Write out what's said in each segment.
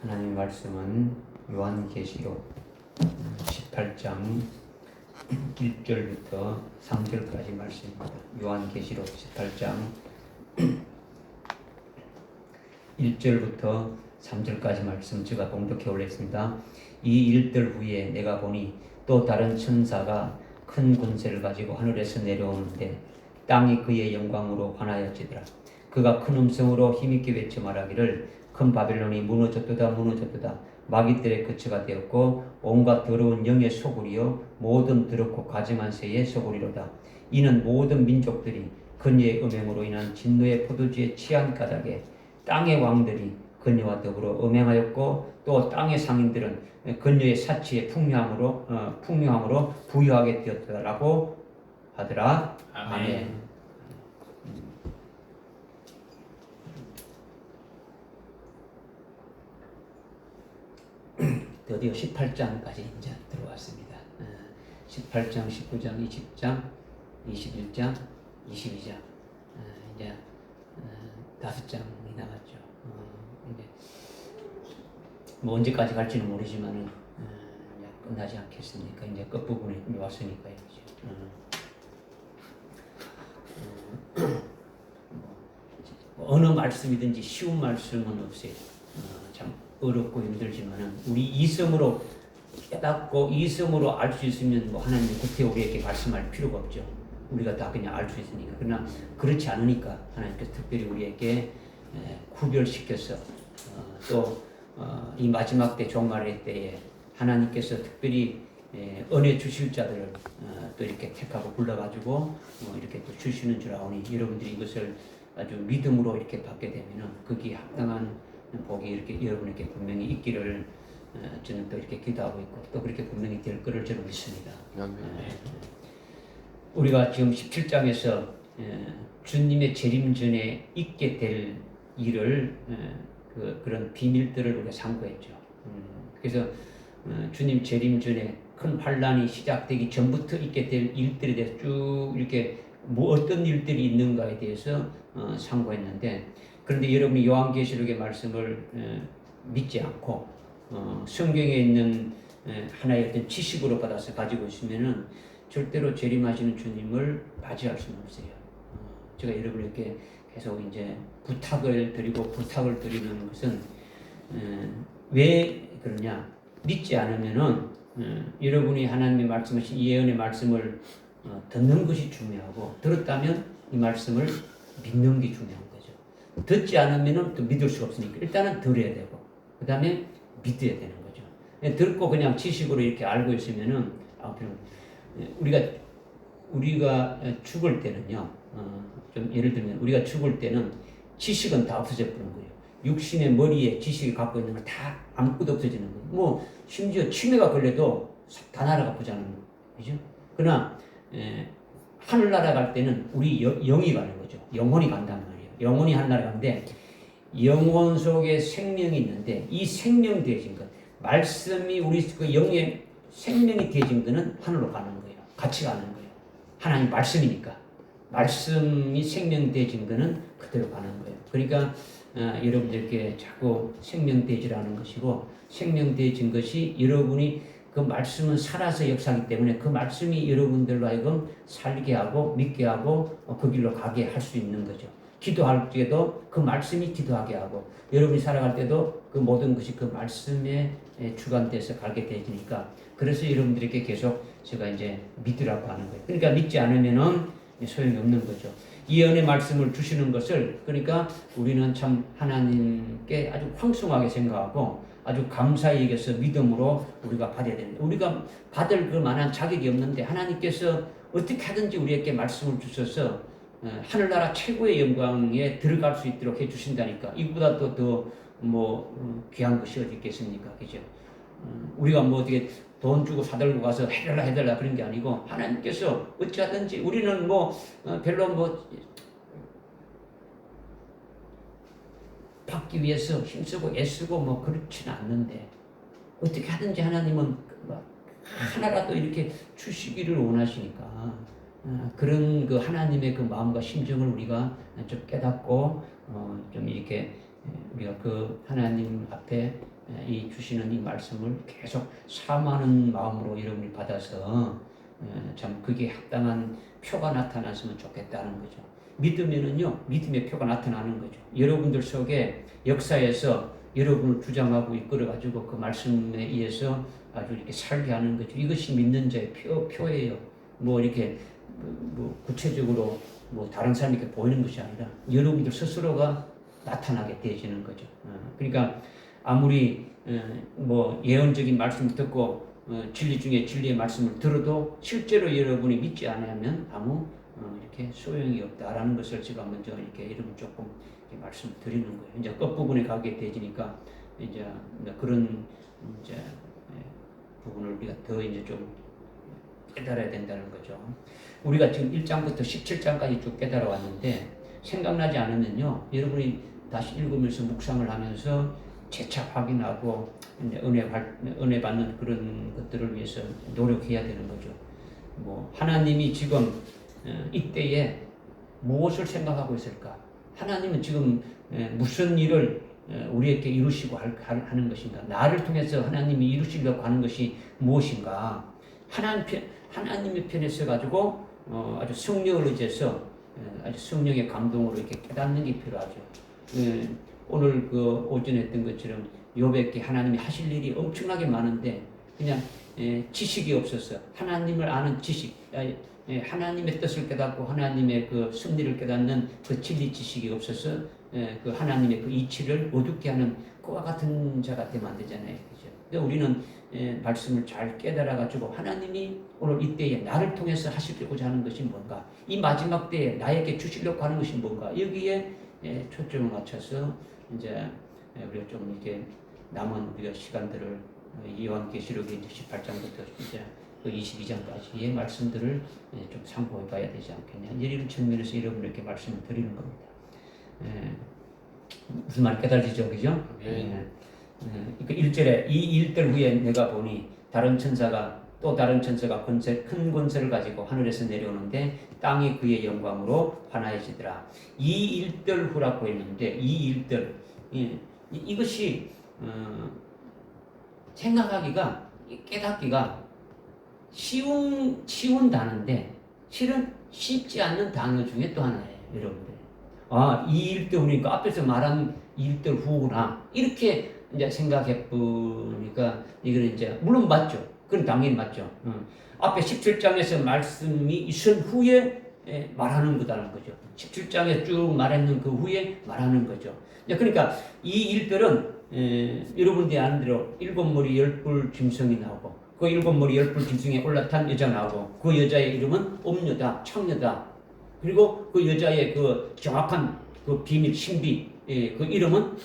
하나님 말씀은 요한계시록 18장 1절부터 3절까지 말씀입니다. 요한계시록 18장 1절부터 3절까지 말씀 제가 봉독해 올렸습니다. 이 일들 후에 내가 보니 또 다른 천사가 큰 권세를 가지고 하늘에서 내려오는데 땅이 그의 영광으로 환하여지더라. 그가 큰 음성으로 힘있게 외쳐 말하기를 큰 바벨론이 무너졌도다 무너졌도다. 마귀들의 거처가 되었고 온갖 더러운 영의 소굴이요 모든 더럽고 가증한 새의 소굴이로다. 이는 모든 민족들이 그녀의 음행으로 인한 진노의 포도주에 취한 까닭에 땅의 왕들이 그녀와 더불어 음행하였고 또 땅의 상인들은 그녀의 사치의 풍요함으로 부유하게 되었다라고 하더라. 아멘. 드디어 18장까지 이제 들어왔습니다. 18장, 19장, 20장, 21장, 22장 이제 5장이 남았죠. 이제 뭐 언제까지 갈지는 모르지만은 이제 끝나지 않겠습니까? 이제 끝부분에 왔으니까요. 어느 말씀이든지 쉬운 말씀은 없어요. 참 어렵고 힘들지만은 우리 이성으로 깨닫고 이성으로 알 수 있으면 뭐 하나님 구태 우리에게 말씀할 필요가 없죠. 우리가 다 그냥 알 수 있으니까. 그러나 그렇지 않으니까 하나님께서 특별히 우리에게 구별시켜서 또 이 마지막 때 종말의 때에 하나님께서 특별히 은혜 주실 자들을 또 이렇게 택하고 불러가지고 이렇게 또 주시는 줄 아오니 여러분들이 이것을 아주 믿음으로 이렇게 받게 되면은 거기에 합당한 복이 이렇게 여러분에게 분명히 있기를 저는 또 이렇게 기도하고 있고 또 그렇게 분명히 될 거를 저는 믿습니다. 우리가 지금 17장에서 주님의 재림 전에 있게 될 일을 그런 비밀들을 우리가 상고했죠. 그래서 주님 재림 전에 큰 환란이 시작되기 전부터 있게 될 일들에 대해서 쭉 이렇게 뭐 어떤 일들이 있는가에 대해서 상고했는데 그런데 여러분이 요한계시록의 말씀을 믿지 않고 성경에 있는 하나의 어떤 지식으로 받아서 가지고 있으면은 절대로 재림하시는 주님을 맞이할 수는 없어요. 제가 여러분에게 계속 이제 부탁을 드리는 것은 왜 그러냐? 믿지 않으면은 여러분이 하나님의 말씀하신 예언의 말씀을 듣는 것이 중요하고 들었다면 이 말씀을 믿는 게 중요한 거죠. 듣지 않으면은 또 믿을 수가 없으니까 일단은 들어야 되고 그 다음에 믿어야 되는 거죠. 듣고 그냥 지식으로 이렇게 알고 있으면은 우리가 죽을 때는요. 좀 예를 들면 우리가 죽을 때는 지식은 다 없어져 버리는 거예요. 육신의 머리에 지식이 갖고 있는 건 다 아무것도 없어지는 거예요. 뭐 심지어 치매가 걸려도 다 날아가 보자는 거죠. 그러나 하늘 날아갈 때는 우리 영이 가는 거죠. 영혼이 간단 말이에요. 영혼이 하늘 날아가는데 영혼 속에 생명이 있는데 이 생명 되어진 것, 말씀이 우리 그 영의 생명이 되어진 것은 하늘로 가는 거예요. 같이 가는 거예요. 하나님 말씀이니까. 말씀이 생명 되어진 것은 그대로 가는 거예요. 그러니까 여러분들께 자꾸 생명 되어지라는 것이고 생명 되어진 것이 여러분이 그 말씀은 살아서 역사하기 때문에 그 말씀이 여러분들로 하여금 살게 하고 믿게 하고 그 길로 가게 할 수 있는 거죠. 기도할 때도 그 말씀이 기도하게 하고 여러분이 살아갈 때도 그 모든 것이 그 말씀에 주관돼서 가게 되니까 그래서 여러분들에게 계속 제가 이제 믿으라고 하는 거예요. 그러니까 믿지 않으면은 소용이 없는 거죠. 예언의 말씀을 주시는 것을 그러니까 우리는 참 하나님께 아주 황송하게 생각하고 아주 감사히 여겨서 믿음으로 우리가 받아야 됩니다. 우리가 받을 그 만한 자격이 없는데 하나님께서 어떻게 하든지 우리에게 말씀을 주셔서 하늘나라 최고의 영광에 들어갈 수 있도록 해주신다니까 이보다 더 귀한 것이 어디 있겠습니까? 그죠? 우리가 뭐 어떻게 돈 주고 사들고 가서 해달라 그런 게 아니고 하나님께서 어찌하든지 우리는 별로 받기 위해서 힘쓰고 애쓰고 그렇지는 않는데 어떻게 하든지 하나님은 하나라도 이렇게 주시기를 원하시니까 그런 그 하나님의 그 마음과 심정을 우리가 좀 깨닫고 좀 이렇게 우리가 그 하나님 앞에 이 주시는 이 말씀을 계속 사모하는 마음으로 여러분이 받아서 참 그게 합당한 표가 나타났으면 좋겠다는 거죠. 믿으면은요, 믿음의 표가 나타나는 거죠. 여러분들 속에 역사에서 여러분을 주장하고 이끌어가지고 그 말씀에 의해서 아주 이렇게 살게 하는 거죠. 이것이 믿는 자의 표예요. 뭐 이렇게 뭐 구체적으로 뭐 다른 사람에게 보이는 것이 아니라 여러분들 스스로가 나타나게 되어지는 거죠. 그러니까 아무리 뭐 예언적인 말씀을 듣고 진리 중에 진리의 말씀을 들어도 실제로 여러분이 믿지 않으면 아무 이렇게 소용이 없다라는 것을 제가 먼저 이렇게 여러분 조금 이렇게 말씀을 드리는 거예요. 이제 끝부분에 가게 되지니까 이제 그런 이제 부분을 우리가 더 이제 좀 깨달아야 된다는 거죠. 우리가 지금 1장부터 17장까지 쭉 깨달아 왔는데 생각나지 않으면요, 여러분이 다시 읽으면서 묵상을 하면서 재차 확인하고 이제 은혜 받는 그런 것들을 위해서 노력해야 되는 거죠. 뭐 하나님이 지금 이때에 무엇을 생각하고 있을까? 하나님은 지금 무슨 일을 우리에게 이루시고 하는 것인가? 나를 통해서 하나님이 이루시려고 하는 것이 무엇인가? 하나님의 편에 서가지고 아주 성령을 의지해서 아주 성령의 감동으로 이렇게 깨닫는 게 필요하죠. 오늘 그 오전에 했던 것처럼 욥에게 하나님이 하실 일이 엄청나게 많은데 그냥 지식이 없어서 하나님을 아는 지식, 하나님의 뜻을 깨닫고 하나님의 그 섭리를 깨닫는 그 진리 지식이 없어서 그 하나님의 그 이치를 어둡게 하는 그와 같은 자가 되면 안 되잖아요. 그죠? 근데 우리는 말씀을 잘 깨달아가지고 하나님이 오늘 이때에 나를 통해서 하시려고자 하는 것이 뭔가, 이 마지막 때에 나에게 주시려고 하는 것이 뭔가, 여기에 초점을 맞춰서 이제 우리가 좀 이렇게 남은 우리가 시간들을 요한계시록의 18장부터 이제 그 22장까지의 말씀들을 좀 참고해 봐야 되지 않겠냐. 이런 측면에서 여러분에게 말씀을 드리는 겁니다. 무슨 말 깨달으시죠? 그죠? 그 1절에 이 일들 후에 내가 보니 다른 천사가 큰 권세를 가지고 하늘에서 내려오는데 땅이 그의 영광으로 환하여지더라. 이 일들 후라고 했는데 이 일들, 이것이 생각하기가, 깨닫기가 쉬운 단어인데 실은 쉽지 않는 단어 중에 또 하나예요, 여러분들. 이 일들 후니까 앞에서 말한 일들 후구나, 이렇게 이제 생각해 보니까 이거는 이제 물론 맞죠. 그건 당연히 맞죠. 앞에 17장에서 말씀이 있은 후에 말하는 거다는 거죠. 17장에 쭉 말했는 그 후에 말하는 거죠. 그러니까 이 일들은 여러분들이 아는 대로 7머리 10뿔 짐승이 나오고 그 7머리 10뿔 짐승에 올라탄 여자 나오고 그 여자의 이름은 엄녀다, 창녀다. 그리고 그 여자의 그 정확한 그 비밀, 신비, 그 이름은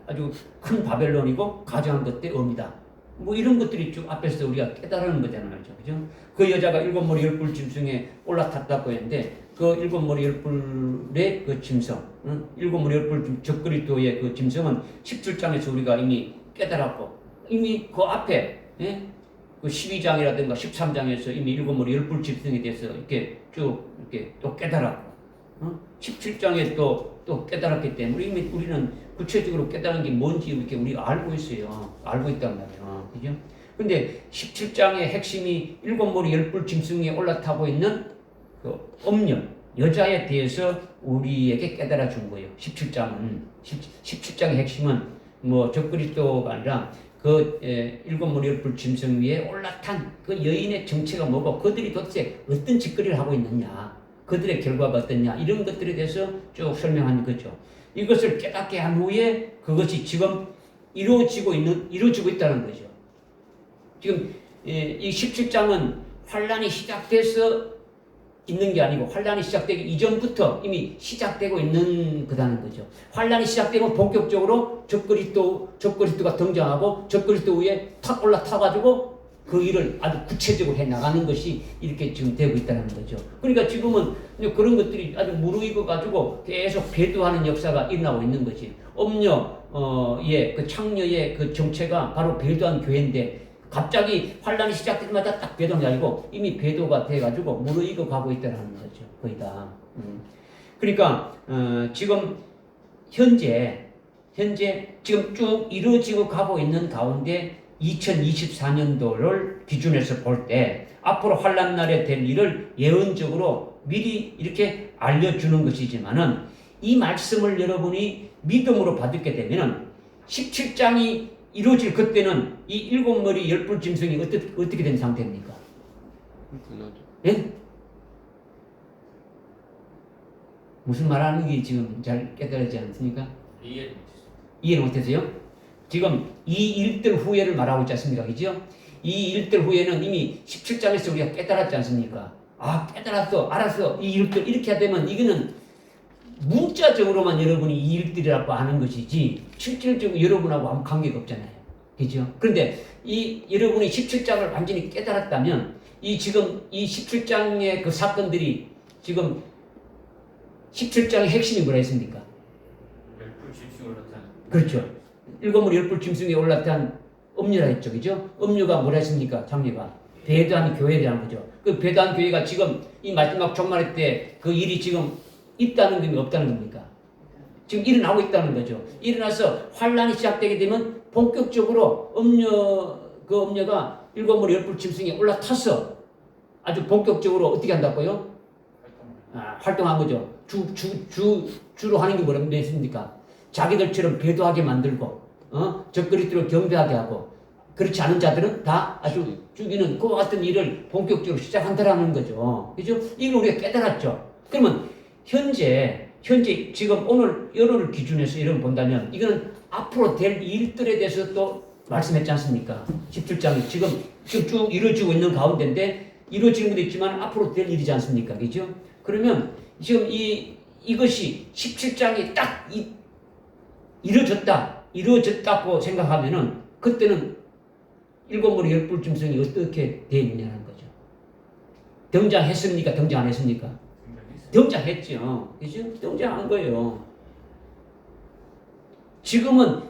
아주 큰 바벨론이고 가정한 것들의 어미다. 뭐 이런 것들이 쭉 앞에서 우리가 깨달은 거잖아요. 그죠? 그 여자가 7머리 10뿔 짐승에 올라탔다고 했는데 그 7머리 10뿔의 그 짐승, 7머리 10뿔 적그리스도의 그 짐승은 17장에서 우리가 이미 깨달았고 이미 그 앞에 그 12장이라든가 13장에서 이미 7머리 10뿔 짐승에 대해서 이렇게 쭉 이렇게 또 깨달았고 17장에 또 깨달았기 때문에 이미 우리는 구체적으로 깨달은 게 뭔지 이렇게 우리가 알고 있어요. 알고 있단 말이에요. 그죠? 근데 17장의 핵심이 7머리 10뿔 짐승에 올라타고 있는 그 엄녀, 여자에 대해서 우리에게 깨달아 준 거예요. 17장의 핵심은 뭐 적그리스도가 아니라 그 7머리 10뿔 짐승 위에 올라탄 그 여인의 정체가 뭐고 그들이 도대체 어떤 짓거리를 하고 있느냐, 그들의 결과가 어떠냐, 이런 것들에 대해서 쭉 설명하는 거죠. 이것을 깨닫게 한 후에 그것이 지금 이루어지고 있다는 거죠. 지금 이 17장은 환란이 시작돼서 있는 게 아니고 환란이 시작되기 이전부터 이미 시작되고 있는 거다는 거죠. 환란이 시작되면 본격적으로 적그리스도가 등장하고 적그리스도 위에 탁 올라타가지고 그 일을 아주 구체적으로 해 나가는 것이 이렇게 지금 되고 있다는 거죠. 그러니까 지금은 그런 것들이 아주 무르익어 가지고 계속 배도하는 역사가 일어나고 있는 거지. 엄녀의 그 창녀의 그 정체가 바로 배도한 교회인데 갑자기 환란이 시작되자마자 딱 배도한 게 아니고 이미 배도가 돼 가지고 무르익어 가고 있다는 거죠. 거의 다. 그러니까 지금 현재 현재 지금 쭉 이루어지고 가고 있는 가운데 2024년도를 기준해서 볼 때 앞으로 환난 날에 될 일을 예언적으로 미리 이렇게 알려주는 것이지만은 이 말씀을 여러분이 믿음으로 받게 되면은 17장이 이루어질 그때는 이 일곱 머리 열불 짐승이 어떻게 된 상태입니까? 예? 무슨 말하는 게 지금 잘 깨달지 않습니까? 이해를 못했어요? 지금 이 일들 후에를 말하고 있지 않습니까? 그죠? 이 일들 후에는 이미 17장에서 우리가 깨달았지 않습니까? 아, 깨달았어, 알았어. 이 일들 이렇게 해야 되면 이거는 문자적으로만 여러분이 이 일들이라고 아는 것이지 실질적으로 여러분하고 아무 관계가 없잖아요. 그죠? 그런데 이 여러분이 17장을 완전히 깨달았다면 이 지금 이 17장의 그 사건들이 지금 17장의 핵심이 뭐라 했습니까? 열불 짐승 올라탄. 그렇죠. 일곱 열불 짐승에 올라탄 음료라 했죠. 그죠? 음료가 뭐라 했습니까? 장례가 배도한 교회에 대한 거죠. 그 배도한 교회가 지금 이 마지막 종말의 때 그 일이 지금 있다는 겁니까? 없다는 겁니까? 지금 일어나고 있다는 거죠. 일어나서 환란이 시작되게 되면 본격적으로 음료가 일곱 머리 열불 짐승에 올라타서 아주 본격적으로 어떻게 한다고요? 활동한 거죠. 주로 하는 게 뭐였습니까? 자기들처럼 배도하게 만들고, 적그리스도를 경배하게 하고, 그렇지 않은 자들은 다 아주 죽이는 그와 같은 일을 본격적으로 시작한다라는 거죠. 그죠? 이걸 우리가 깨달았죠. 그러면 현재 지금 오늘 여론을 기준해서 여러분 본다면 이거는 앞으로 될 일들에 대해서 또 말씀했지 않습니까? 17장이 지금 쭉 이루어지고 있는 가운데인데 이루어지는 것도 있지만 앞으로 될 일이지 않습니까? 그죠? 그러면 지금 이것이 17장이 딱 이루어졌다고 생각하면은 그때는 일곱 머리 열불 짐승이 어떻게 되어 있느냐는 거죠. 등장했습니까? 등장 안 했습니까? 등장했죠. 그죠? 등장한 거예요. 지금은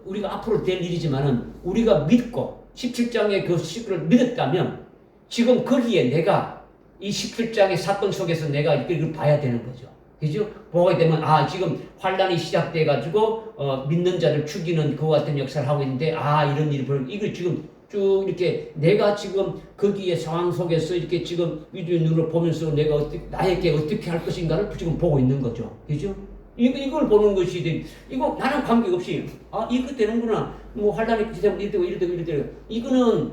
우리가 앞으로 될 일이지만은 우리가 믿고 17장의 그 시를 믿었다면 지금 거기에 내가 이 17장의 사건 속에서 내가 이걸 봐야 되는 거죠. 그죠? 보게 되면 지금 환란이 시작돼 가지고 믿는 자를 죽이는 그와 같은 역사를 하고 있는데 이런 일이 이걸 지금 쭉 이렇게 내가 지금 거기에 상황 속에서 이렇게 지금 위주의 눈으로 보면서 내가 나에게 어떻게 할 것인가를 지금 보고 있는 거죠. 그죠? 이걸 보는 것이 이거 나는 관계없이 이거 되는구나. 뭐 환란이 되면 이렇게 이거는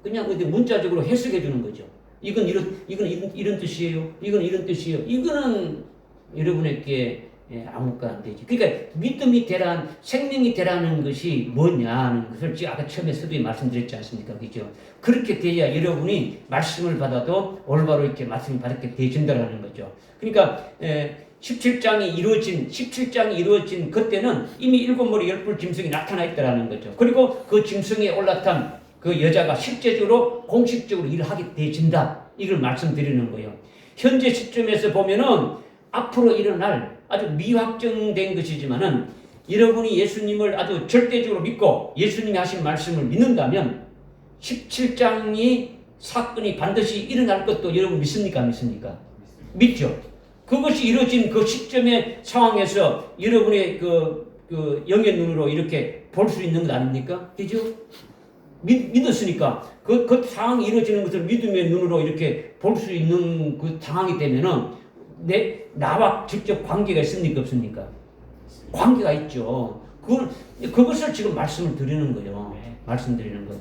그냥 문자적으로 해석해 주는 거죠. 이건 이런 뜻이에요. 이건 이런 뜻이에요. 이거는 여러분에게 아무것도 안 되지. 그러니까 믿음이 되란 생명이 되라는 것이 뭐냐는 것을 아까 처음에 서두에 말씀드렸지 않습니까? 그죠? 그렇게 돼야 여러분이 말씀을 받아도 올바로 이렇게 말씀을 받게 되진다라는 거죠. 그러니까 17장이 이루어진 그때는 이미 일곱 머리 열불 짐승이 나타나 있다라는 거죠. 그리고 그 짐승에 올라탄 그 여자가 실제적으로 공식적으로 일을 하게 되진다. 이걸 말씀드리는 거예요. 현재 시점에서 보면은 앞으로 일어날 아주 미확정된 것이지만은 여러분이 예수님을 아주 절대적으로 믿고 예수님이 하신 말씀을 믿는다면 17장이 사건이 반드시 일어날 것도 여러분 믿습니까? 안 믿습니까? 믿죠. 그것이 이루어진 그 시점의 상황에서 여러분의 그 영의 눈으로 이렇게 볼 수 있는 것 아닙니까? 그죠? 믿었으니까 그 상황이 이루어지는 것을 믿음의 눈으로 이렇게 볼 수 있는 그 상황이 되면은 나와 직접 관계가 있습니까? 없습니까? 관계가 있죠. 그것을 지금 말씀을 드리는 거예요. 말씀드리는 거.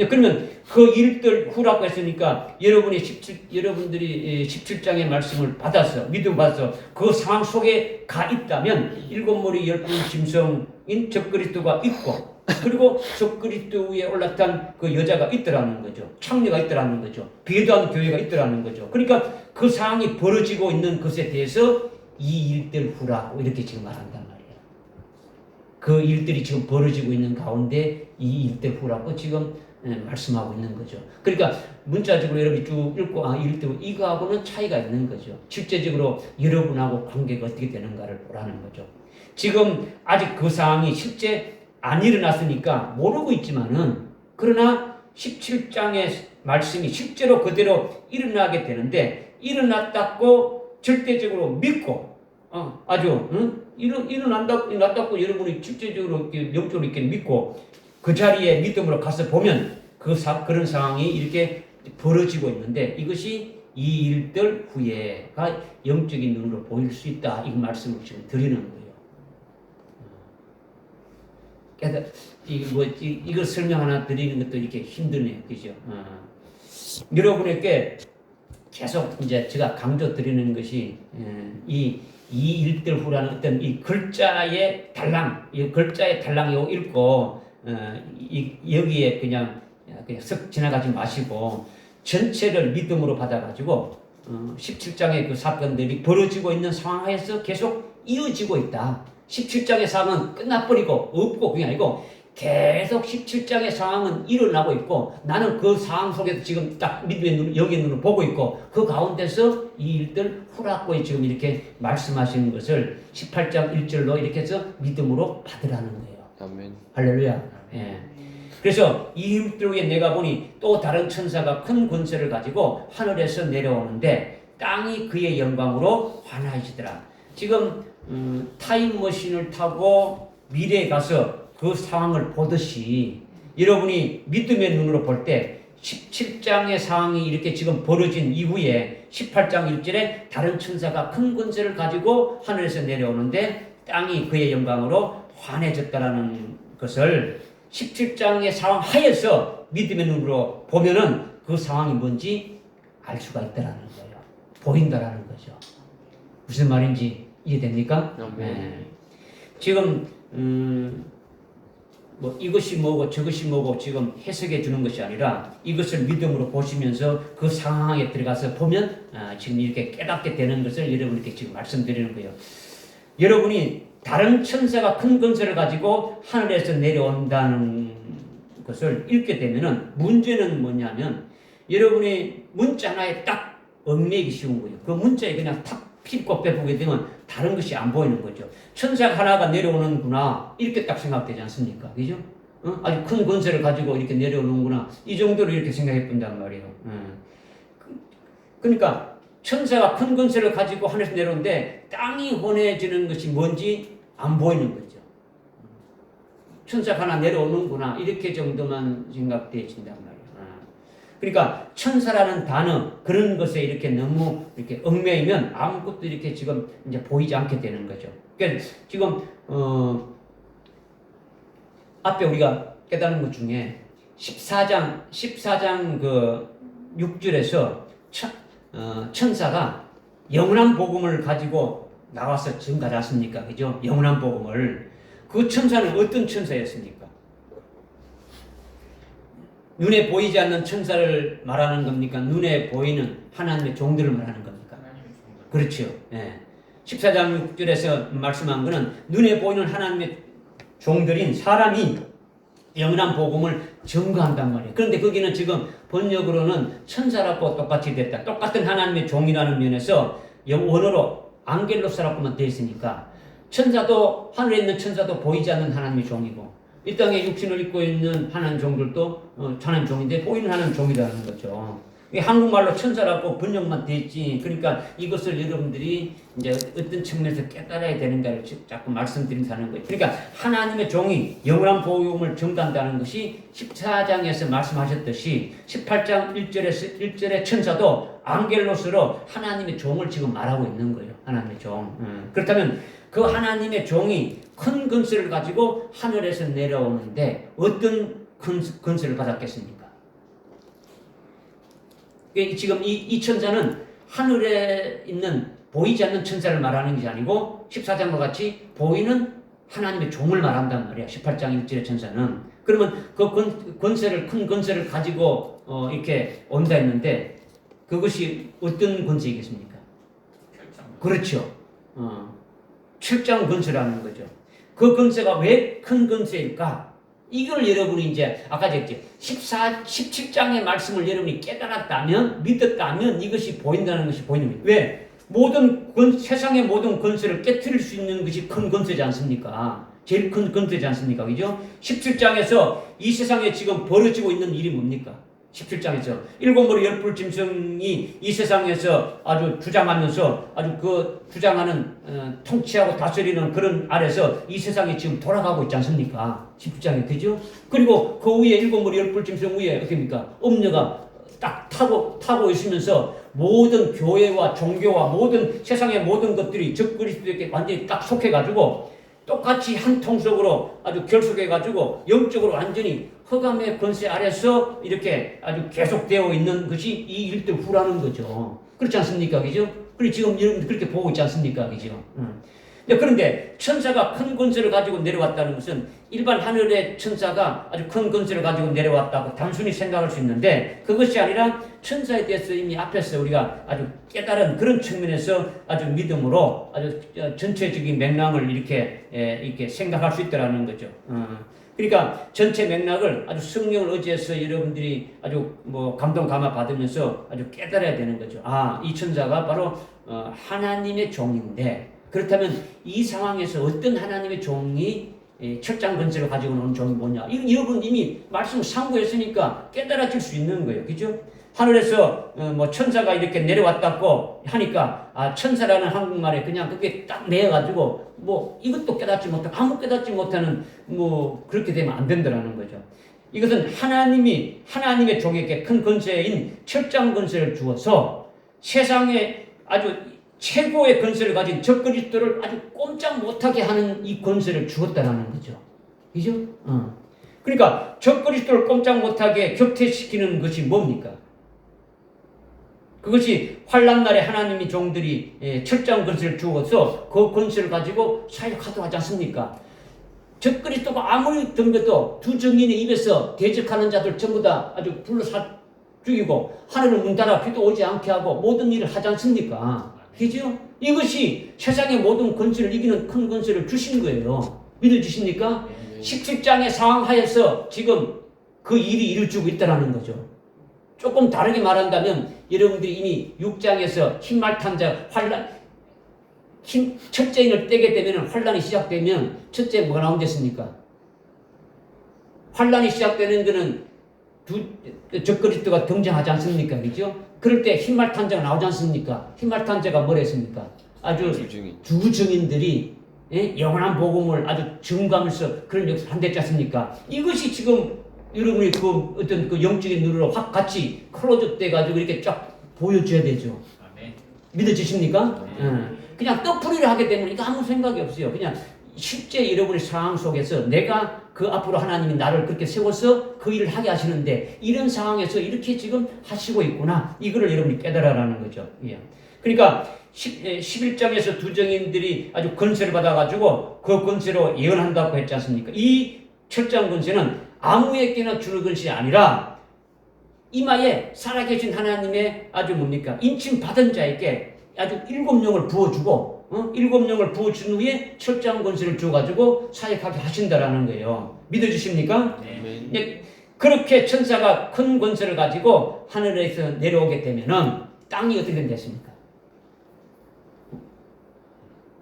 그러면 그 일들 후라고 했으니까 여러분들이 17장의 말씀을 받아서 믿음 받아서 그 상황 속에 가 있다면 일곱 머리 열불 짐승인 적그리스도가 있고 그리고 적그리스도 위에 올라탄 그 여자가 있더라는 거죠. 창녀가 있더라는 거죠. 배도한 교회가 있더라는 거죠. 그러니까 그 상황이 벌어지고 있는 것에 대해서 이 일들 후라고 이렇게 지금 말한단 말이에요. 그 일들이 지금 벌어지고 있는 가운데 이 일들 후라고 지금 말씀하고 있는 거죠. 그러니까 문자적으로 여러분이 쭉 읽고 일들 후 이거하고는 차이가 있는 거죠. 실제적으로 여러분하고 관계가 어떻게 되는가를 보라는 거죠. 지금 아직 그 상황이 실제 안 일어났으니까 모르고 있지만은 그러나 17장의 말씀이 실제로 그대로 일어나게 되는데 일어났다고 절대적으로 믿고 아주 일어난다고 여러분이 실제적으로 이렇게 영적으로 이렇게 믿고 그 자리에 믿음으로 가서 보면 그런 상황이 이렇게 벌어지고 있는데 이것이 이 일들 후에가 영적인 눈으로 보일 수 있다. 이 말씀을 지금 드리는 거예요. 그래서 이걸 설명 하나 드리는 것도 이렇게 힘드네요. 그죠? 여러분에게 계속 이제 제가 강조 드리는 것이 이 일들 후라는 어떤 이 글자의 달랑, 이 글자의 달랑이고 읽고 여기에 그냥 쓱 지나가지 마시고 전체를 믿음으로 받아가지고 17장의 그 사건들이 벌어지고 있는 상황에서 계속 이어지고 있다. 17장의 상황은 끝나버리고 없고 그게 아니고 계속 17장의 상황은 일어나고 있고 나는 그 상황 속에서 지금 딱 믿음의 눈, 영의 눈을 보고 있고 그 가운데서 이 일들 후락고에 지금 이렇게 말씀하시는 것을 18장 1절로 이렇게 해서 믿음으로 받으라는 거예요. 아멘. 할렐루야. 예. 그래서 이 일들 후에 내가 보니 또 다른 천사가 큰 권세를 가지고 하늘에서 내려오는데 땅이 그의 영광으로 환하여지더라. 지금 타임머신을 타고 미래에 가서 그 상황을 보듯이 여러분이 믿음의 눈으로 볼 때 17장의 상황이 이렇게 지금 벌어진 이후에 18장 1절에 다른 천사가 큰 권세를 가지고 하늘에서 내려오는데 땅이 그의 영광으로 환해졌다라는 것을 17장의 상황 하에서 믿음의 눈으로 보면은 그 상황이 뭔지 알 수가 있다라는 거예요. 보인다라는 거죠. 무슨 말인지 이해됩니까? 네. 지금 뭐 이것이 뭐고 저것이 뭐고 지금 해석해 주는 것이 아니라 이것을 믿음으로 보시면서 그 상황에 들어가서 보면 지금 이렇게 깨닫게 되는 것을 여러분께 지금 말씀드리는 거예요. 여러분이 다른 천사가 큰 권세를 가지고 하늘에서 내려온다는 것을 읽게 되면은 문제는 뭐냐면 여러분이 문자 하나에 딱 얽매이기 쉬운 거예요. 그 문자에 그냥 탁 필고 빼보게 되면 다른 것이 안 보이는 거죠. 천사 하나가 내려오는구나 이렇게 딱 생각되지 않습니까? 그죠? 아주 큰 권세를 가지고 이렇게 내려오는구나 이 정도로 이렇게 생각해 본단 말이에요. 그러니까 천사가 큰 권세를 가지고 하늘에서 내려오는데 땅이 혼해지는 것이 뭔지 안 보이는 거죠. 천사 하나 내려오는구나 이렇게 정도만 생각되어진단 말이에요. 그러니까 천사라는 단어 그런 것에 이렇게 너무 이렇게 얽매이면 아무것도 이렇게 지금 이제 보이지 않게 되는 거죠. 그러니까 지금 앞에 우리가 깨달은 것 중에 14장 그 6절에서 천사가 영원한 복음을 가지고 나와서 증가하지 않습니까? 그죠? 영원한 복음을. 그 천사는 어떤 천사였습니까? 눈에 보이지 않는 천사를 말하는 겁니까? 눈에 보이는 하나님의 종들을 말하는 겁니까? 그렇죠. 예. 14장 6절에서 말씀한 것은 눈에 보이는 하나님의 종들인 사람이 영원한 복음을 증거한단 말이에요. 그런데 거기는 지금 번역으로는 천사라고 똑같이 됐다. 똑같은 하나님의 종이라는 면에서 원어로 안겔로스라고만 되어 있으니까 천사도 하늘에 있는 천사도 보이지 않는 하나님의 종이고 이 땅에 육신을 입고 있는 하나님 종들도 하나님 종인데 보이는 하나님 종이라는 거죠. 한국말로 천사라고 번역만 되어 있지. 그러니까 이것을 여러분들이 이제 어떤 측면에서 깨달아야 되는가를 자꾸 말씀드린다는 거예요. 그러니까 하나님의 종이 영원한 복음을 증거한다는 것이 14장에서 말씀하셨듯이 18장 1절의 천사도 안겔로스로 하나님의 종을 지금 말하고 있는 거예요. 하나님의 종. 그렇다면 그 하나님의 종이 큰 권세를 가지고 하늘에서 내려오는데 어떤 권세를 받았겠습니까? 지금 이 천사는 하늘에 있는 보이지 않는 천사를 말하는 것이 아니고 14장과 같이 보이는 하나님의 종을 말한단 말이야. 18장 1절의 천사는. 그러면 그 권세를 큰 권세를 가지고 이렇게 온다 했는데 그것이 어떤 권세이겠습니까? 그렇죠. 철장 권세라는 거죠. 그 권세가 왜 큰 권세일까? 이걸 여러분이 이제 아까 얘기했죠. 17장의 말씀을 여러분이 깨달았다면 믿었다면 이것이 보인다는 것이 보이는 거예요. 왜? 세상의 모든 권세를 깨트릴 수 있는 것이 큰 권세지 않습니까? 제일 큰 권세지 않습니까? 그죠? 17장에서 이 세상에 지금 벌어지고 있는 일이 뭡니까? 17장에서 일곱 머리 열불 짐승이 이 세상에서 아주 주장하면서 아주 그 주장하는 통치하고 다스리는 그런 아래서 이 세상이 지금 돌아가고 있지 않습니까? 17장에 그죠? 그리고 그 위에 일곱 머리 열불 짐승 위에 어떻습니까? 음녀가 딱 타고 있으면서 모든 교회와 종교와 모든 세상의 모든 것들이 적그리스도에게 완전히 딱 속해가지고 똑같이 한 통속으로 아주 결속해가지고 영적으로 완전히 흑암의 권세 아래서 이렇게 아주 계속되어 있는 것이 이 일들 후라는 거죠. 그렇지 않습니까? 그죠? 그리고 지금 여러분들 그렇게 보고 있지 않습니까? 그죠? 그런데 천사가 큰 권세를 가지고 내려왔다는 것은 일반 하늘의 천사가 아주 큰 권세를 가지고 내려왔다고 단순히 생각할 수 있는데 그것이 아니라 천사에 대해서 이미 앞에서 우리가 아주 깨달은 그런 측면에서 아주 믿음으로 아주 전체적인 맥락을 이렇게 생각할 수 있다는 거죠. 그러니까 전체 맥락을 아주 성령을 의지해서 여러분들이 아주 뭐 감동 감화 받으면서 아주 깨달아야 되는 거죠. 아, 이 천사가 바로 하나님의 종인데 그렇다면 이 상황에서 어떤 하나님의 종이 철장 권세를 가지고 노는 종이 뭐냐? 여러분 이미 말씀을 상고했으니까 깨달아질 수 있는 거예요. 그죠? 하늘에서 뭐 천사가 이렇게 내려왔다고 하니까 아, 천사라는 한국말에 그냥 그게 딱 매여가지고 뭐 이것도 깨닫지 못하고 아무 깨닫지 못하는 뭐 그렇게 되면 안 된다는 거죠. 이것은 하나님의 종에게 큰 권세인 철장 권세를 주어서 세상에 아주 최고의 권세를 가진 적그리스도를 아주 꼼짝 못하게 하는 이 권세를 주었다라는 거죠. 그죠? 그러니까 적그리스도를 꼼짝 못하게 격퇴시키는 것이 뭡니까? 그것이 환난 날에 하나님의 종들이 철장 권세를 주어서 그 권세를 가지고 사역하도록 하지 않습니까? 적그리스도가 아무리 덤벼도 두 증인의 입에서 대적하는 자들 전부 다 아주 불러 죽이고 하늘을 문 닫아 비도 오지 않게 하고 모든 일을 하지 않습니까? 그죠? 이것이 세상의 모든 권세를 이기는 큰 권세를 주신 거예요. 믿어주십니까? 17장의 상황 하에서 지금 그 일이 이루어지고 있다는 거죠. 조금 다르게 말한다면 여러분들이 이미 6장에서 흰말탄 자 첫째인을 떼게 되면 환란이 시작되면 첫째 뭐가 나온댔습니까? 환란이 시작되는 것은 적그리스도가 등장하지 않습니까? 그죠? 그럴 때 흰말탄자가 나오지 않습니까? 흰말탄자가 뭘 했습니까? 아주 두 증인들이 영원한 복음을 아주 증거하면서 그런 역사를 한댔지 않습니까? 이것이 지금 여러분이 그 어떤 그 영적인 눈으로 확 같이 클로즈 돼가지고 이렇게 쫙 보여줘야 되죠. 믿어지십니까? 그냥 떡풀이를 하게 되면 이거 아무 생각이 없어요. 그냥 실제 여러분의 상황 속에서 내가 그 앞으로 하나님이 나를 그렇게 세워서 그 일을 하게 하시는데 이런 상황에서 이렇게 지금 하시고 있구나. 이거를 여러분이 깨달아라는 거죠. 예. 그러니까 11장에서 두 증인들이 아주 권세를 받아가지고 그 권세로 예언한다고 했지 않습니까? 이 철장 권세는 아무에게나 주는 것이 아니라 이마에 살아계신 하나님의 아주 뭡니까? 인침 받은 자에게 아주 7영을 부어주고 7영을 부어준 후에 철장 권세를 주어가지고 사역하게 하신다라는 거예요. 믿어주십니까? 네. 그렇게 천사가 큰 권세를 가지고 하늘에서 내려오게 되면은 땅이 어떻게 된댔습니까?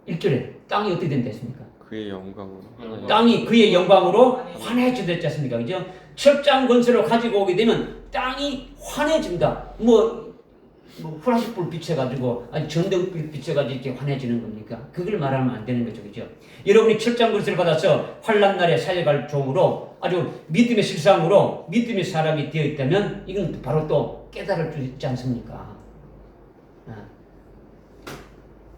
1절에 땅이 어떻게 된댔습니까? 그의 영광으로. 땅이 그의 영광으로 환해지됐지 않습니까? 그죠? 철장 권세를 가지고 오게 되면 땅이 환해진다. 뭐 후라시불 비춰가지고 아니 전등불 비춰가지고 이렇게 환해지는 겁니까? 그걸 말하면 안 되는 거죠, 그죠? 여러분이 철장 권세를 받아서 환난 날에 사역할 종으로 아주 믿음의 실상으로 믿음의 사람이 되어 있다면 이건 바로 또 깨달을 수 있지 않습니까?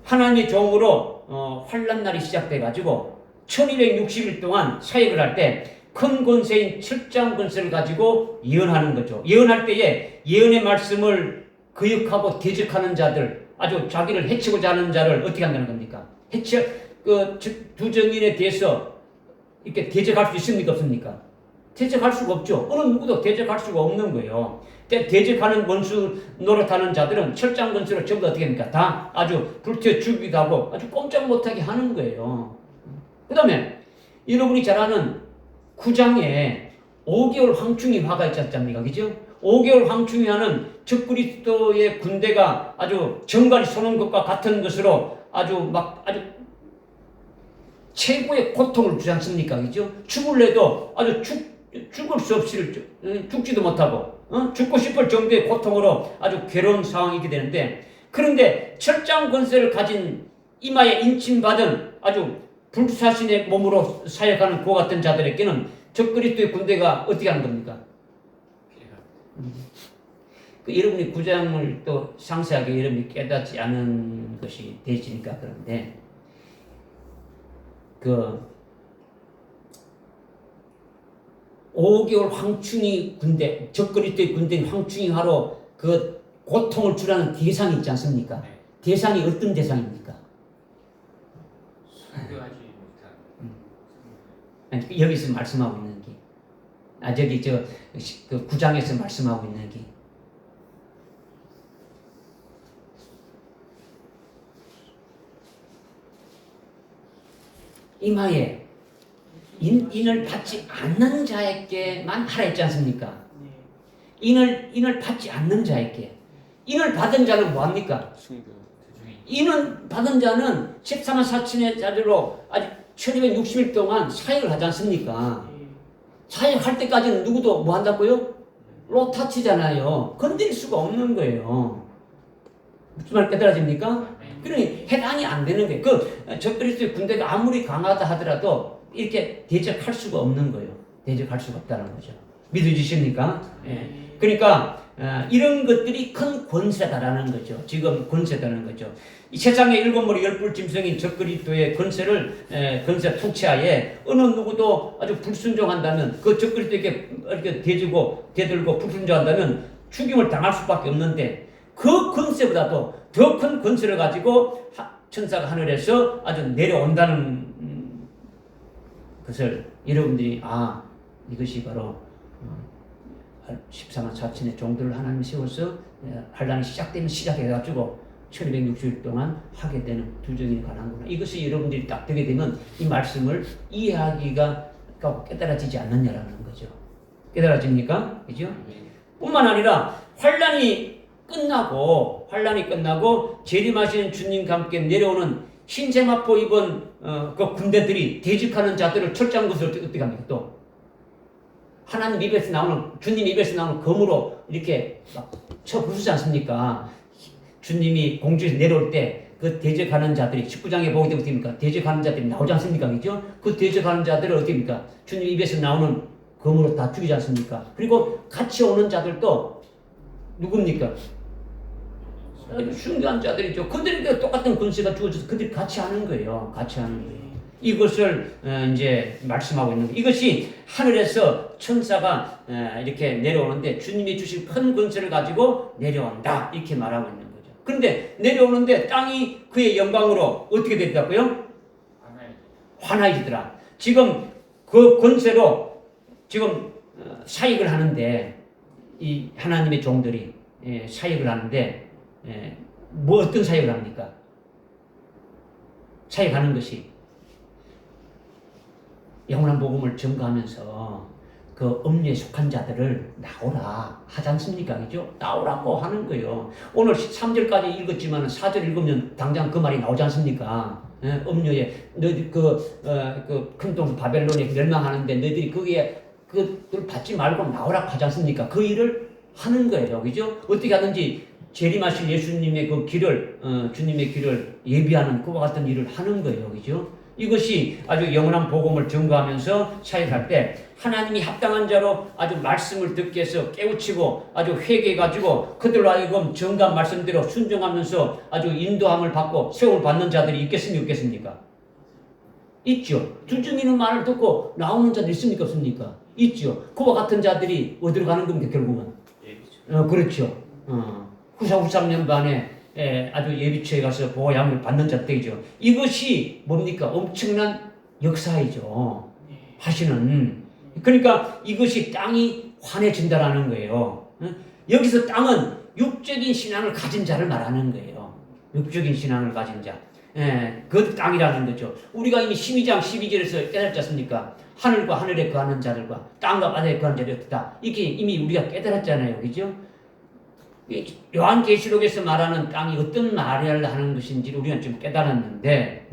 하나님의 종으로 환난 날이 시작돼가지고 1260일 동안 사역을 할 때 큰 권세인 철장 권세를 가지고 예언하는 거죠. 예언할 때에 예언의 말씀을 거역하고 대적하는 자들, 아주 자기를 해치고자 하는 자를 어떻게 한다는 겁니까? 두 정인에 대해서 이렇게 대적할 수 있습니까? 없습니까? 대적할 수가 없죠. 어느 누구도 대적할 수가 없는 거예요. 대적하는 원수 노릇하는 자들은 철장 권세로 전부 어떻게 합니까? 다 아주 불태워 죽이기도 하고 아주 꼼짝 못하게 하는 거예요. 그 다음에 여러분이 잘 아는 9장에 5개월 황충이 화가 있지 않습니까? 그죠? 5개월 황충이 하는 적그리스도의 군대가 아주 정갈이 쏘는 것과 같은 것으로 아주 최고의 고통을 주지 않습니까? 그죠? 죽을래도 아주 죽을 수 없이 죽지도 못하고 죽고 싶을 정도의 고통으로 아주 괴로운 상황이게 되는데, 그런데 철장 권세를 가진 이마에 인침받은 아주 불사신의 몸으로 사역하는 그와 같은 자들에게는 적그리스도의 군대가 어떻게 하는 겁니까? 여러분이 구장을 또 상세하게 여러분이 깨닫지 않은 것이 되시니까 그런데, 그 5개월 황충이 군대, 적그리스도의 군대인 황충이 하러 그 고통을 주라는 대상이 있지 않습니까? 네. 대상이 어떤 대상입니까? 순교하지 못한. 아니, 여기서 말씀하고 있는 게, 저기 그 9장에서 말씀하고 있는 게, 이마에 인을 받지 않는 자에게만 하라 했지 않습니까? 인을 받지 않는 자에게. 인을 받은 자는 뭐합니까? 인을 받은 자는 14만 4천의 자리로 아직 1260일 동안 사역을 하지 않습니까? 사역할 때까지는 누구도 뭐 한다고요? 로타치잖아요. 건드릴 수가 없는 거예요. 무슨 말 깨달아집니까? 그러니 해당이 안 되는 거예요. 적그리스도의 군대가 아무리 강하다 하더라도 이렇게 대적할 수가 없는 거예요. 대적할 수가 없다는 거죠. 믿어지십니까? 예. 그러니까 이런 것들이 큰 권세다라는 거죠. 지금 권세다는 거죠. 이 세상의 일곱 머리 열불 짐승인 적그리스도의 권세 통치하에 어느 누구도 아주 불순종한다면, 그 적그리스도에게 이렇게 대들고 불순종한다면 죽임을 당할 수밖에 없는데, 그 권세보다도 더 큰 권세를 가지고 천사가 하늘에서 아주 내려온다는 것을 여러분들이 이것이 바로 14만 4천의 종들을 하나님이 세워서 환란이 시작되면 시작해가지고 1260일 동안 하게 되는 두정인에 관한구나. 이것이 여러분들이 딱 되게 되면 이 말씀을 이해하기가 깨달아지지 않느냐라는 거죠. 깨달아집니까? 그죠? 뿐만 아니라 환란이 끝나고 재림하시는 주님과 함께 내려오는 흰세마포 입은 그 군대들이 대적하는 자들을 철장 것을 어떻게 합니까? 또 하나님 입에서 나오는, 주님 입에서 나오는 검으로 이렇게 막 쳐부수지 않습니까? 주님이 공중에서 내려올 때 그 대적하는 자들이 19장에 보게 되면 어떻습니까? 대적하는 자들이 나오지 않습니까? 그죠? 그 대적하는 자들을 어떻게 합니까? 주님 입에서 나오는 검으로 다 죽이지 않습니까? 그리고 같이 오는 자들도 누굽니까? 순교한 자들이죠. 그들에게 똑같은 권세가 주어져서 그들이 같이 하는 거예요. 같이 하는 거예요. 이것을 이제 말씀하고 있는 거예요. 이것이 하늘에서 천사가 이렇게 내려오는데 주님이 주신 큰 권세를 가지고 내려온다. 이렇게 말하고 있는 거죠. 그런데 내려오는데 땅이 그의 영광으로 어떻게 되더라고요? 환하여지더라. 지금 그 권세로 지금 사역을 하는데, 이 하나님의 종들이 사역을 하는데, 뭐 어떤 사역을 합니까? 사역하는 것이 영원한 복음을 전가하면서 그 음료에 속한 자들을 나오라 하지 않습니까? 그죠? 나오라고 하는 거예요. 오늘 3절까지 읽었지만 4절 읽으면 당장 그 말이 나오지 않습니까? 음료에 너희들 큰 동 바벨론에 멸망하는데 너희들이 거기에 그걸 받지 말고 나오라고 하지 않습니까? 그 일을 하는 거예요. 그죠? 어떻게 하든지 재림하실 예수님의 그 길을, 주님의 길을 예비하는 그와 같은 일을 하는 거예요. 그죠? 이것이 아주 영원한 복음을 전가하면서 사역할 때 하나님이 합당한 자로 아주 말씀을 듣게 해서 깨우치고 아주 회개해가지고 그들로 하여금 정감 말씀대로 순종하면서 아주 인도함을 받고 세움을 받는 자들이 있겠습니까? 없겠습니까? 있죠. 주중이는 말을 듣고 나오는 자들 있습니까? 없습니까? 있죠. 그와 같은 자들이 어디로 가는 겁니까? 결국은. 그렇죠. 후사 3년 반에 아주 예비처에 가서 보호양을 받는 자들이죠. 이것이 뭡니까? 엄청난 역사이죠. 하시는. 그러니까 이것이 땅이 환해진다라는 거예요. 여기서 땅은 육적인 신앙을 가진 자를 말하는 거예요. 육적인 신앙을 가진 자. 그 땅이라는 거죠. 우리가 이미 12장 12절에서 깨달지 않습니까? 하늘과 하늘에 거하는 자들과 땅과 바다에 거하는 자들이 없다. 이게 이미 우리가 깨달았잖아요. 그죠? 요한계시록에서 말하는 땅이 어떤 말을 하는 것인지를 우리가 좀 깨달았는데,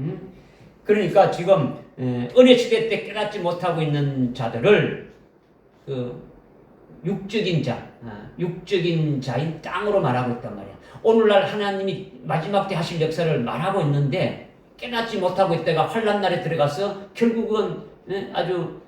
그러니까 지금 은혜 시대 때 깨닫지 못하고 있는 자들을 육적인 자, 육적인 자인 땅으로 말하고 있단 말이야. 오늘날 하나님이 마지막 때 하실 역사를 말하고 있는데 깨닫지 못하고 있다가 환난 날에 들어가서 결국은 아주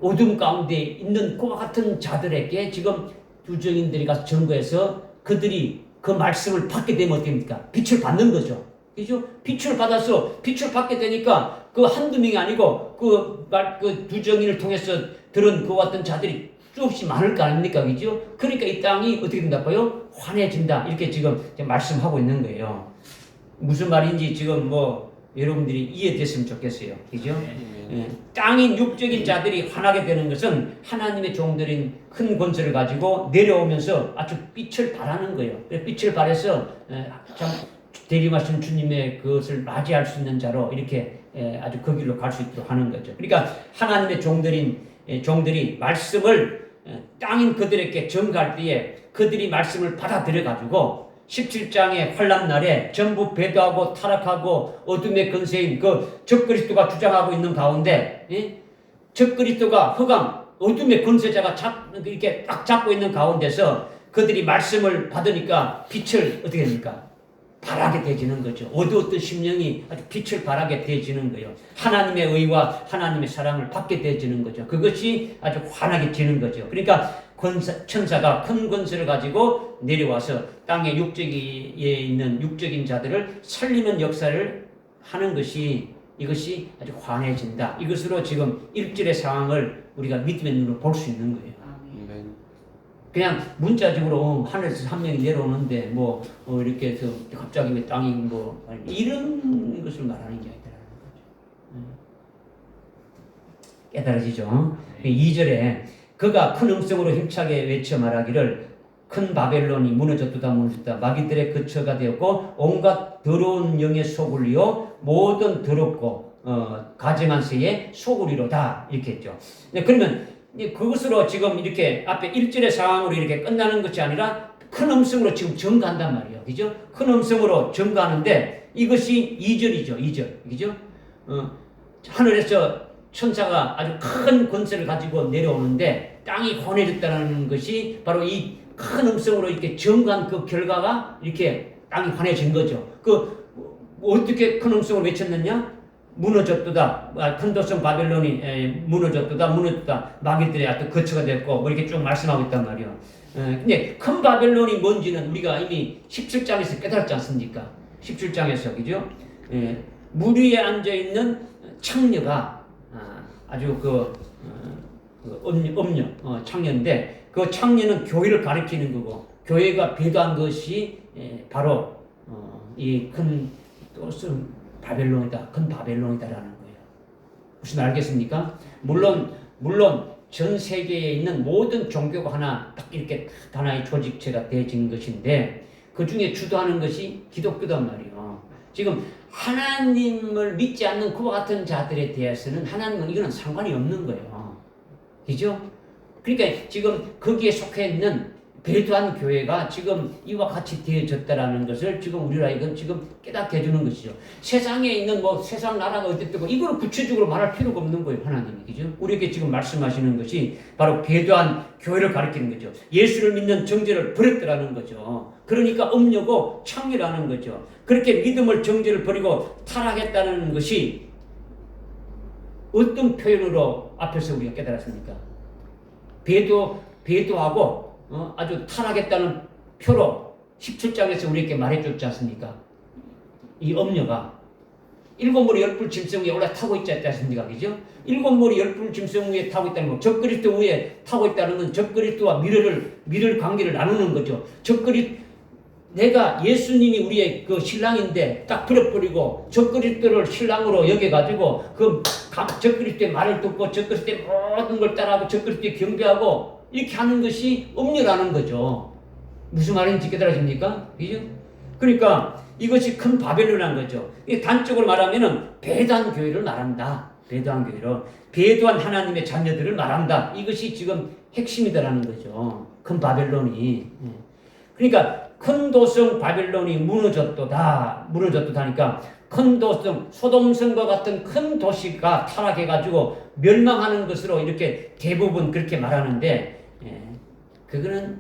어둠 가운데 있는 그와 같은 자들에게 지금 유정인들이 가서 증거해서 그들이 그 말씀을 받게 되면 어떻습니까? 빛을 받는 거죠. 그죠? 빛을 받아서 빛을 받게 되니까 그 한두 명이 아니고 그 두정인을 통해서 들은 그와 같은 자들이 수없이 많을 거 아닙니까? 그죠? 그러니까 이 땅이 어떻게 된다고요? 환해진다. 이렇게 지금 말씀하고 있는 거예요. 무슨 말인지 지금 뭐 여러분들이 이해됐으면 좋겠어요. 그죠? 땅인 육적인 자들이 환하게 되는 것은 하나님의 종들인 큰 권세를 가지고 내려오면서 아주 빛을 발하는 거예요. 빛을 발해서 참 대림하신 주님의 그것을 맞이할 수 있는 자로 이렇게 아주 그 길로 갈 수 있도록 하는 거죠. 그러니까 하나님의 종들이 말씀을 땅인 그들에게 전가할 때에 그들이 말씀을 받아들여 가지고 17장의 환난 날에 전부 배도하고 타락하고 어둠의 근세인 그 적그리스도가 주장하고 있는 가운데 적그리스도가 흑암 어둠의 권세자가 이렇게 딱 잡고 있는 가운데서 그들이 말씀을 받으니까 빛을 어떻게 합니까? 발하게 되지는 거죠. 어두웠던 심령이 아주 빛을 발하게 되지는 거예요. 하나님의 의와 하나님의 사랑을 받게 되지는 거죠. 그것이 아주 환하게 지는 거죠. 그러니까 천사가 큰 권세를 가지고 내려와서 땅의 육적에 있는 육적인 자들을 살리는 역사를 하는 것이 이것이 아주 환해진다. 이것으로 지금 1절의 상황을 우리가 믿음의 눈으로 볼 수 있는 거예요. 그냥 문자적으로 하늘에서 한 명이 내려오는데 뭐 이렇게 해서 갑자기 왜 땅이 뭐 이런 것을 말하는 게 아니라는 거죠. 깨달아지죠? 2절에 그가 큰 음성으로 힘차게 외쳐 말하기를 큰 바벨론이 무너졌다 마귀들의 거처가 되었고 온갖 더러운 영의 소굴이요 모든 더럽고 가증한 새의 소굴이로다 이렇게 했죠. 그러면 그것으로 지금 이렇게 앞에 1절의 상황으로 이렇게 끝나는 것이 아니라 큰 음성으로 지금 증가한단 말이에요. 그죠? 큰 음성으로 증가하는데 이것이 2절이죠. 2절. 그죠? 하늘에서 천사가 아주 큰 권세를 가지고 내려오는데 땅이 환해졌다는 것이 바로 이 큰 음성으로 이렇게 증가한 그 결과가 이렇게 땅이 환해진 거죠. 어떻게 큰 음성을 외쳤느냐? 무너졌도다. 큰 도성 바벨론이 무너졌다. 마귀들의 어떤 거처가 됐고 뭐 이렇게 쭉 말씀하고 있단 말이에요. 근데 큰 바벨론이 뭔지는 우리가 이미 17장에서 깨달았지 않습니까? 17장에서 그죠? 물 위에 앉아 있는 창녀가 아주 음녀 창녀인데 그 창녀는 교회를 가리키는 거고 교회가 배도한 것이 바로 이 큰 도성 바벨론이다. 큰 바벨론이다라는 거예요. 무슨 알겠습니까? 물론 전 세계에 있는 모든 종교가 하나 딱 이렇게 하나의 조직체가 되어진 것인데 그 중에 주도하는 것이 기독교단 말이에요. 지금 하나님을 믿지 않는 그와 같은 자들에 대해서는 하나님은 이거는 상관이 없는 거예요. 그죠? 그러니까 지금 거기에 속해 있는 배도한 교회가 지금 이와 같이 되어졌다라는 것을 지금 우리라 이건 지금 깨닫게 해주는 것이죠. 세상에 있는 뭐 세상 나라가 어쨌든 이걸 구체적으로 말할 필요가 없는 거예요. 하나님이. 그죠? 우리에게 지금 말씀하시는 것이 바로 배도한 교회를 가리키는 거죠. 예수를 믿는 정죄를 버렸더라는 거죠. 그러니까 음녀고 창녀라는 거죠. 그렇게 믿음을 정죄를 버리고 타락했다는 것이 어떤 표현으로 앞에서 우리가 깨달았습니까? 배도하고 아주 타락했다는 표로 17장에서 우리에게 말해줬지 않습니까? 이 엄녀가 일곱 머리 열불 짐승 위에 올라타고 있지 않습니까? 그죠? 일곱 머리 열불 짐승 위에 타고 있다는 거, 적그리스도 위에 타고 있다는 건 적그리스도와 미를 관계를 나누는 거죠. 내가 예수님이 우리의 그 신랑인데 딱 버려버리고 적그리스도를 신랑으로 여겨가지고 그 적그리스도의 말을 듣고 적그리스도의 모든 걸 따라하고 적그리스도의 경배하고 이렇게 하는 것이 음녀라는 거죠. 무슨 말인지 깨달아집니까? 그죠? 그러니까 이것이 큰 바벨론이라는 거죠. 단적으로 말하면은 배도한 교회를 말한다. 배도한 교회로 배도한 하나님의 자녀들을 말한다. 이것이 지금 핵심이다라는 거죠. 큰 바벨론이. 그러니까 큰 도성 바벨론이 무너졌도다 하니까 큰 도성, 소돔성과 같은 큰 도시가 타락해가지고 멸망하는 것으로 이렇게 대부분 그렇게 말하는데, 그거는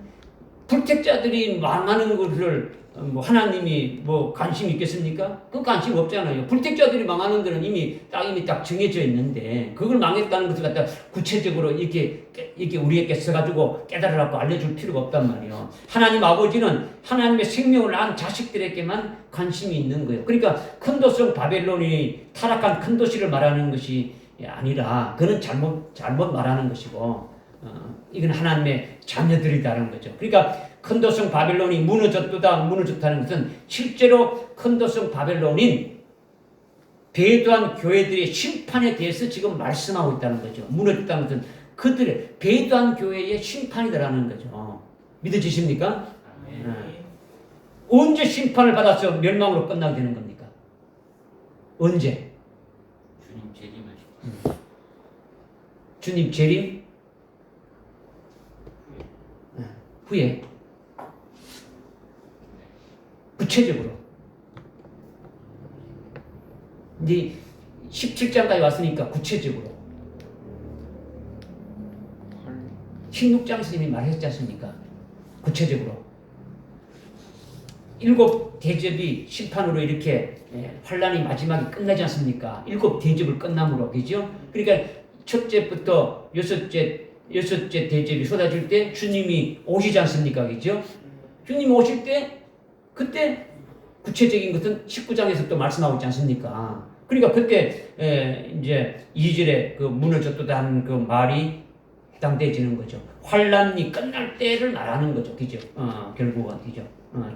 불택자들이 망하는 것을 뭐 하나님이 뭐 관심 있겠습니까? 그 관심 없잖아요. 불택자들이 망하는 거는 이미 딱 정해져 있는데, 그걸 망했다는 것을 갖다 구체적으로 이렇게 우리에게 써가지고 깨달으라고 알려줄 필요가 없단 말이에요. 하나님 아버지는 하나님의 생명을 낳은 자식들에게만 관심이 있는 거예요. 그러니까 큰 도성 바벨론이 타락한 큰 도시를 말하는 것이 아니라, 그는 잘못 말하는 것이고, 이건 하나님의 자녀들이다라는 거죠. 그러니까 큰 도성 바벨론이 무너졌다는 것은 실제로 큰 도성 바벨론인 배도한 교회들의 심판에 대해서 지금 말씀하고 있다는 거죠. 무너졌다는 것은 그들의 배도한 교회의 심판이다라는 거죠. 믿어지십니까? 언제 심판을 받아서 멸망으로 끝나게 되는 겁니까? 언제? 주님 재림하실 주님 재림 후에. 구체적으로 이제 17장까지 왔으니까 구체적으로 16장에서 이미 말했지 않습니까? 구체적으로 7 대접이 심판으로 이렇게 환란이 마지막에 끝나지 않습니까? 7 대접을 끝남으로, 그죠? 그러니까 첫째부터 여섯째 대접이 쏟아질 때 주님이 오시지 않습니까? 그죠? 주님이 오실 때 그때 구체적인 것은 19장에서 또 말씀하고 있지 않습니까? 그러니까 그때 이제 2절에 그 무너졌다 하는 그 말이 해당되지는 거죠. 환란이 끝날 때를 말하는 거죠. 그죠? 결국은 그죠?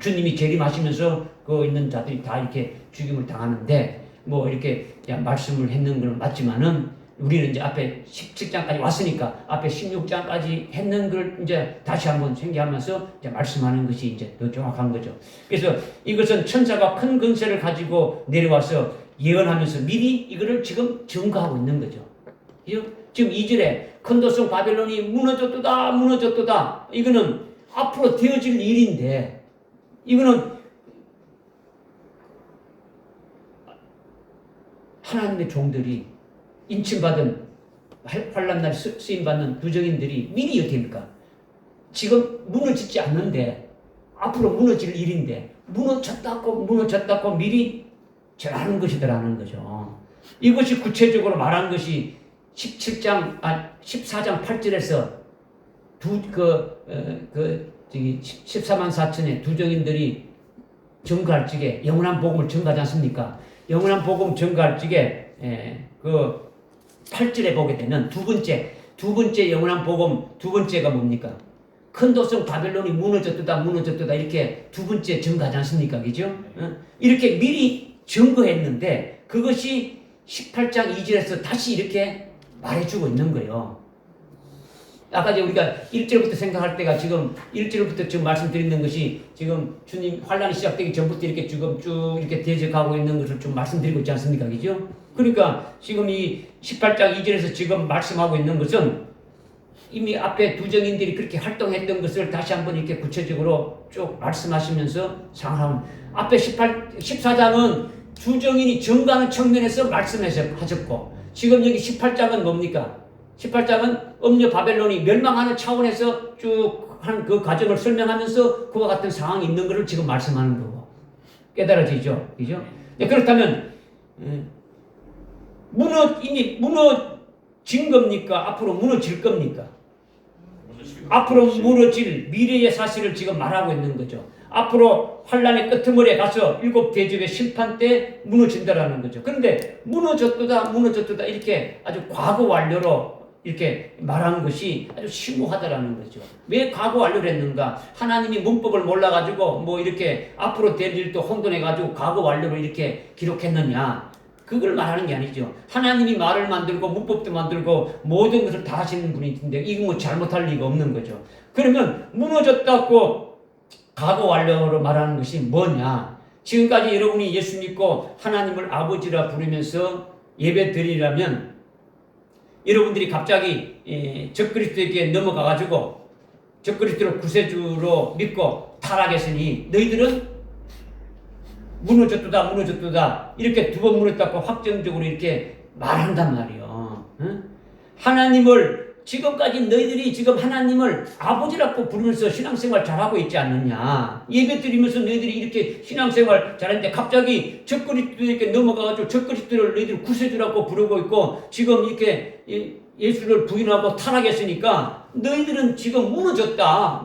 주님이 재림하시면서 그 있는 자들이 다 이렇게 죽임을 당하는데, 뭐 이렇게 말씀을 했는 건 맞지만은, 우리는 이제 앞에 17장까지 왔으니까 앞에 16장까지 했는 걸 이제 다시 한번 생각하면서 이제 말씀하는 것이 이제 더 정확한 거죠. 그래서 이것은 천사가 큰 권세를 가지고 내려와서 예언하면서 미리 이거를 지금 증거하고 있는 거죠. 지금 2절에 큰 도성 바벨론이 무너졌도다. 이거는 앞으로 되어질 일인데, 이거는 하나님의 종들이 인침받은 환란날 쓰임받는 부정인들이 미리 어떻습니까? 지금 무너지지 않는데 앞으로 무너질 일인데 무너졌다고 미리 전하는 것이더라는 거죠. 이것이 구체적으로 말한 것이 14장 8절에서 14만 4천의 두정인들이 증거할 적에 영원한 복음을 증거하지 않습니까? 영원한 복음 증거할 적에 그 8절에 보게 되면 두 번째 영원한 복음, 두 번째가 뭡니까? 큰 도성 바벨론이 무너졌다 이렇게 두 번째 증거하지 않습니까? 그죠? 이렇게 미리 증거했는데 그것이 18장 2절에서 다시 이렇게 말해주고 있는 거예요. 아까 이제 우리가 1절부터 생각할 때가 지금 1절부터 지금 말씀드리는 것이 지금 주님 환란이 시작되기 전부터 이렇게 지금 쭉 이렇게 대적하고 있는 것을 좀 말씀드리고 있지 않습니까? 그죠? 그러니까 지금 이 18장 2절에서 지금 말씀하고 있는 것은 이미 앞에 두정인들이 그렇게 활동했던 것을 다시 한번 이렇게 구체적으로 쭉 말씀하시면서 상하면 앞에 14장은 두정인이 증거하는 측면에서 말씀하셨고 지금 여기 18장은 뭡니까? 18장은 음녀 바벨론이 멸망하는 차원에서 쭉 한 그 과정을 설명하면서 그와 같은 상황이 있는 것을 지금 말씀하는 거고 깨달아지죠? 그죠? 그렇다면 이미 무너진 겁니까? 앞으로 무너질 겁니까? 앞으로 무너질 미래의 사실을 지금 말하고 있는 거죠. 앞으로 환란의 끄트머리에 가서 7 대접의 심판 때 무너진다라는 거죠. 그런데 무너졌다 이렇게 아주 과거 완료로 이렇게 말한 것이 아주 심오하다라는 거죠. 왜 과거 완료를 했는가? 하나님이 문법을 몰라가지고 뭐 이렇게 앞으로 될 일도 혼돈해가지고 과거 완료로 이렇게 기록했느냐? 그걸 말하는 게 아니죠. 하나님이 말을 만들고 문법도 만들고 모든 것을 다 하시는 분인데 이거 뭐 잘못할 리가 없는 거죠. 그러면 무너졌다고 과거 완료로 말하는 것이 뭐냐? 지금까지 여러분이 예수 믿고 하나님을 아버지라 부르면서 예배 드리려면 여러분들이 갑자기 적그리스도에게 넘어가가지고 적그리스도를 구세주로 믿고 타락했으니 너희들은 무너졌도다 무너졌도다 이렇게 두 번 무너졌다고 확정적으로 이렇게 말한단 말이에요. 응? 하나님을 지금까지 너희들이 지금 하나님을 아버지라고 부르면서 신앙생활 잘하고 있지 않느냐. 예배 드리면서 너희들이 이렇게 신앙생활 잘했는데 갑자기 적그리스도에게 넘어가가지고 적그리스도를 너희들 구세주라고 부르고 있고 지금 이렇게 예수를 부인하고 타락했으니까 너희들은 지금 무너졌다.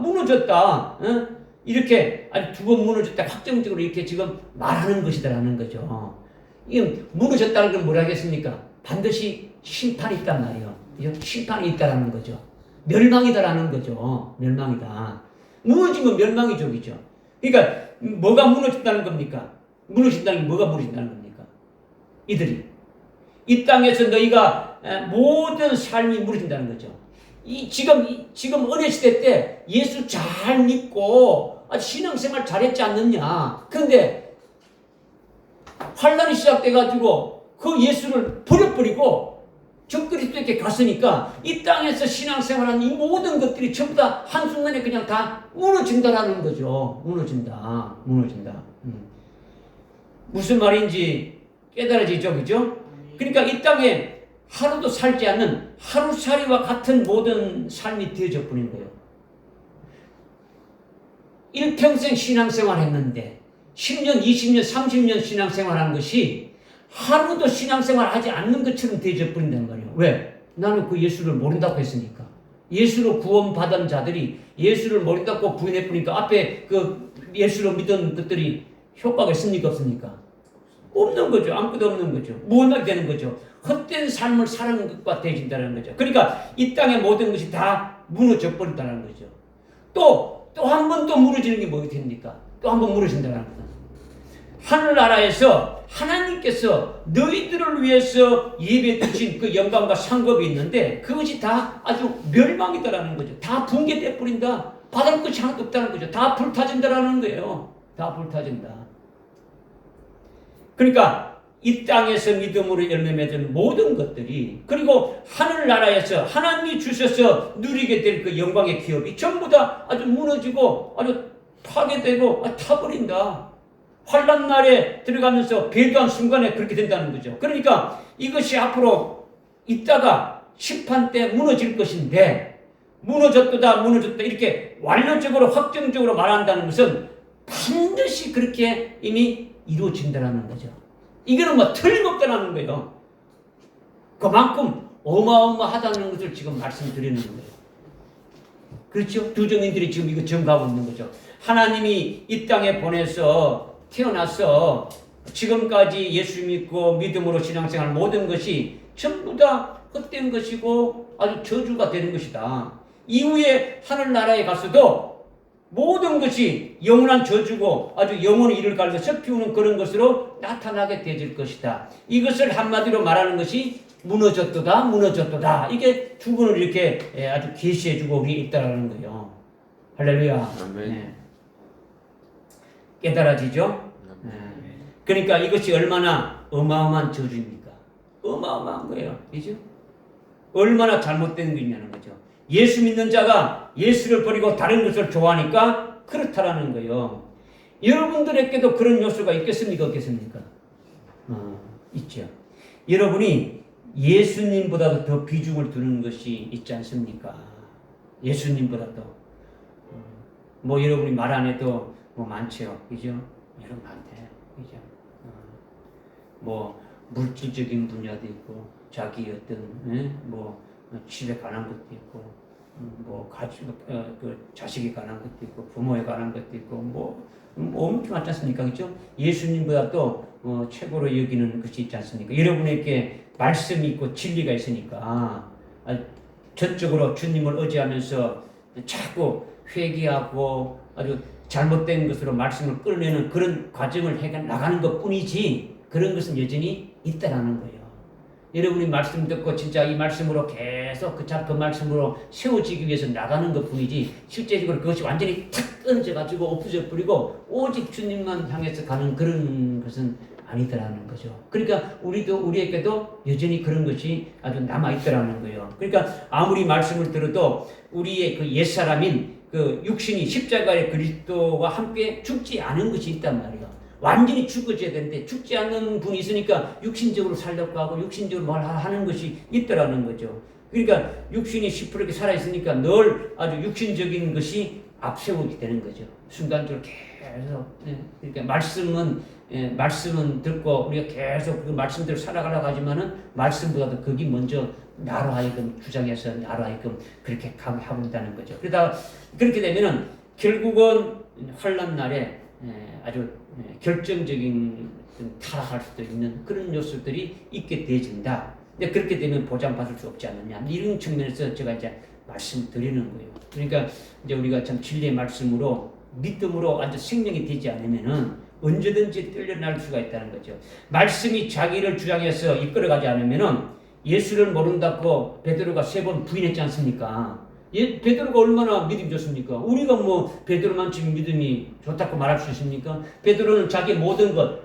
응? 이렇게 아주 두 번 무너졌다 확정적으로 이렇게 지금 말하는 것이다라는 거죠. 이게 무너졌다는 건 뭐라 하겠습니까? 반드시 심판이 있단 말이에요. 심판이 있다라는 거죠. 멸망이다라는 거죠. 멸망이다. 무너지면 멸망이죠. 그러니까 뭐가 무너진다는 겁니까? 무너진다는 게 뭐가 무너진다는 겁니까? 이들이 이 땅에서 너희가 모든 삶이 무너진다는 거죠. 지금 어린 시대 때 예수 잘 믿고 신앙생활 잘했지 않느냐. 그런데 환란이 시작돼가지고 그 예수를 버려버리고 적그리스도에게 갔으니까 이 땅에서 신앙생활한 이 모든 것들이 전부 다 한순간에 그냥 다 무너진다라는 거죠. 무너진다. 무슨 말인지 깨달아지죠, 그죠? 그러니까 이 땅에 하루도 살지 않는 하루살이와 같은 모든 삶이 되어져 버린 거예요. 일평생 신앙생활 했는데 10년, 20년, 30년 신앙생활한 것이 하루도 신앙생활 하지 않는 것처럼 되어져 버린다는 거예요. 왜? 나는 그 예수를 모른다고 했으니까. 예수로 구원받은 자들이 예수를 모른다고 부인해버리니까 앞에 그 예수로 믿은 것들이 효과가 있습니까? 없습니까? 없는 거죠. 아무것도 없는 거죠. 무엇하게 되는 거죠. 헛된 삶을 사는 것과 되어진다는 거죠. 그러니까 이 땅의 모든 것이 다 무너져 버린다는 거죠. 또 한 번 또 무너지는 게 뭐가 됩니까? 또 한 번 무너진다는 거죠. 하늘나라에서 하나님께서 너희들을 위해서 예배 드신 그 영광과 상급이 있는데 그것이 다 아주 멸망이다라는 거죠. 다 붕괴돼 버린다. 받을 것이 하나도 없다는 거죠. 다 불타진다라는 거예요. 다 불타진다. 그러니까 이 땅에서 믿음으로 열매 맺은 모든 것들이 그리고 하늘나라에서 하나님이 주셔서 누리게 될 그 영광의 기업이 전부 다 아주 무너지고 아주 파괴되고 타버린다. 환난 날에 들어가면서 배도한 순간에 그렇게 된다는 거죠. 그러니까 이것이 앞으로 있다가 심판 때 무너질 것인데 무너졌다 이렇게 완료적으로 확정적으로 말한다는 것은 반드시 그렇게 이미 이루어진다는 거죠. 이거는 뭐 틀림없다는 거예요. 그만큼 어마어마하다는 것을 지금 말씀드리는 거예요. 그렇죠? 두정인들이 지금 이거 증거하고 있는 거죠. 하나님이 이 땅에 보내서 태어나서 지금까지 예수 믿고 믿음으로 신앙생활 모든 것이 전부 다 헛된 것이고 아주 저주가 되는 것이다. 이후에 하늘나라에 가서도 모든 것이 영원한 저주고 아주 영원히 이를 갈라서 피우는 그런 것으로 나타나게 되질 것이다. 이것을 한마디로 말하는 것이 무너졌도다. 이게 두 번을 이렇게 아주 계시해주고 우리 있다라는 거예요. 할렐루야. 네. 깨달아지죠? 네. 그러니까 이것이 얼마나 어마어마한 저주입니까? 어마어마한 거예요. 그죠? 얼마나 잘못된 거냐는 거죠. 예수 믿는 자가 예수를 버리고 다른 것을 좋아하니까 그렇다라는 거예요. 여러분들에게도 그런 요소가 있겠습니까? 없겠습니까? 있죠. 여러분이 예수님보다도 더 비중을 두는 것이 있지 않습니까? 예수님보다도. 뭐 여러분이 말 안 해도 뭐 많죠. 그죠? 여러분 많대. 그죠? 뭐 물질적인 분야도 있고 자기 어떤 뭐 집에 관한 것도 있고 뭐 가족 그 자식에 관한 것도 있고 부모에 관한 것도 있고 뭐 엄청 많지 않습니까? 그죠? 예수님보다 또 최고로 여기는 것이 있지 않습니까? 여러분에게 말씀이 있고 진리가 있으니까 저쪽으로 주님을 의지하면서 자꾸 회개하고 아주 잘못된 것으로 말씀을 끌어내는 그런 과정을 해 나가는 것 뿐이지 그런 것은 여전히 있다라는 거예요. 여러분이 말씀 듣고 진짜 이 말씀으로 계속 그 말씀으로 세워지기 위해서 나가는 것 뿐이지 실제적으로 그것이 완전히 탁 끊어져가지고 엎어져 버리고 오직 주님만 향해서 가는 그런 것은 아니더라는 거죠. 그러니까 우리에게도 여전히 그런 것이 아주 남아있더라는 거예요. 그러니까 아무리 말씀을 들어도 우리의 그 옛사람인 그 육신이 십자가의 그리스도와 함께 죽지 않은 것이 있단 말이에요. 완전히 죽어져야 되는데 죽지 않는 분이 있으니까 육신적으로 살려고 하고 육신적으로 뭘 하는 것이 있더라는 거죠. 그러니까 육신이 10% 이렇게 살아있으니까 늘 아주 육신적인 것이 앞세우게 되는 거죠. 순간적으로 계속. 그러니까 말씀은 듣고 우리가 계속 그 말씀대로 살아가려고 하지만은 말씀보다도 그게 먼저 나로 하여금 주장해서 나로 하여금 그렇게 하고 있다는 거죠. 그러다 그렇게 되면은 결국은 환난 날에 아주 결정적인 타락할 수도 있는 그런 요소들이 있게 되어진다. 근데 그렇게 되면 보장받을 수 없지 않느냐. 이런 측면에서 제가 이제 말씀드리는 거예요. 그러니까 이제 우리가 참 진리의 말씀으로 믿음으로 아주 생명이 되지 않으면은 언제든지 떨려날 수가 있다는 거죠. 말씀이 자기를 주장해서 이끌어가지 않으면은 예수를 모른다고 베드로가 3번 부인했지 않습니까? 베드로가 얼마나 믿음이 좋습니까? 우리가 뭐 베드로만 지금 믿음이 좋다고 말할 수 있습니까? 베드로는 자기 모든 것,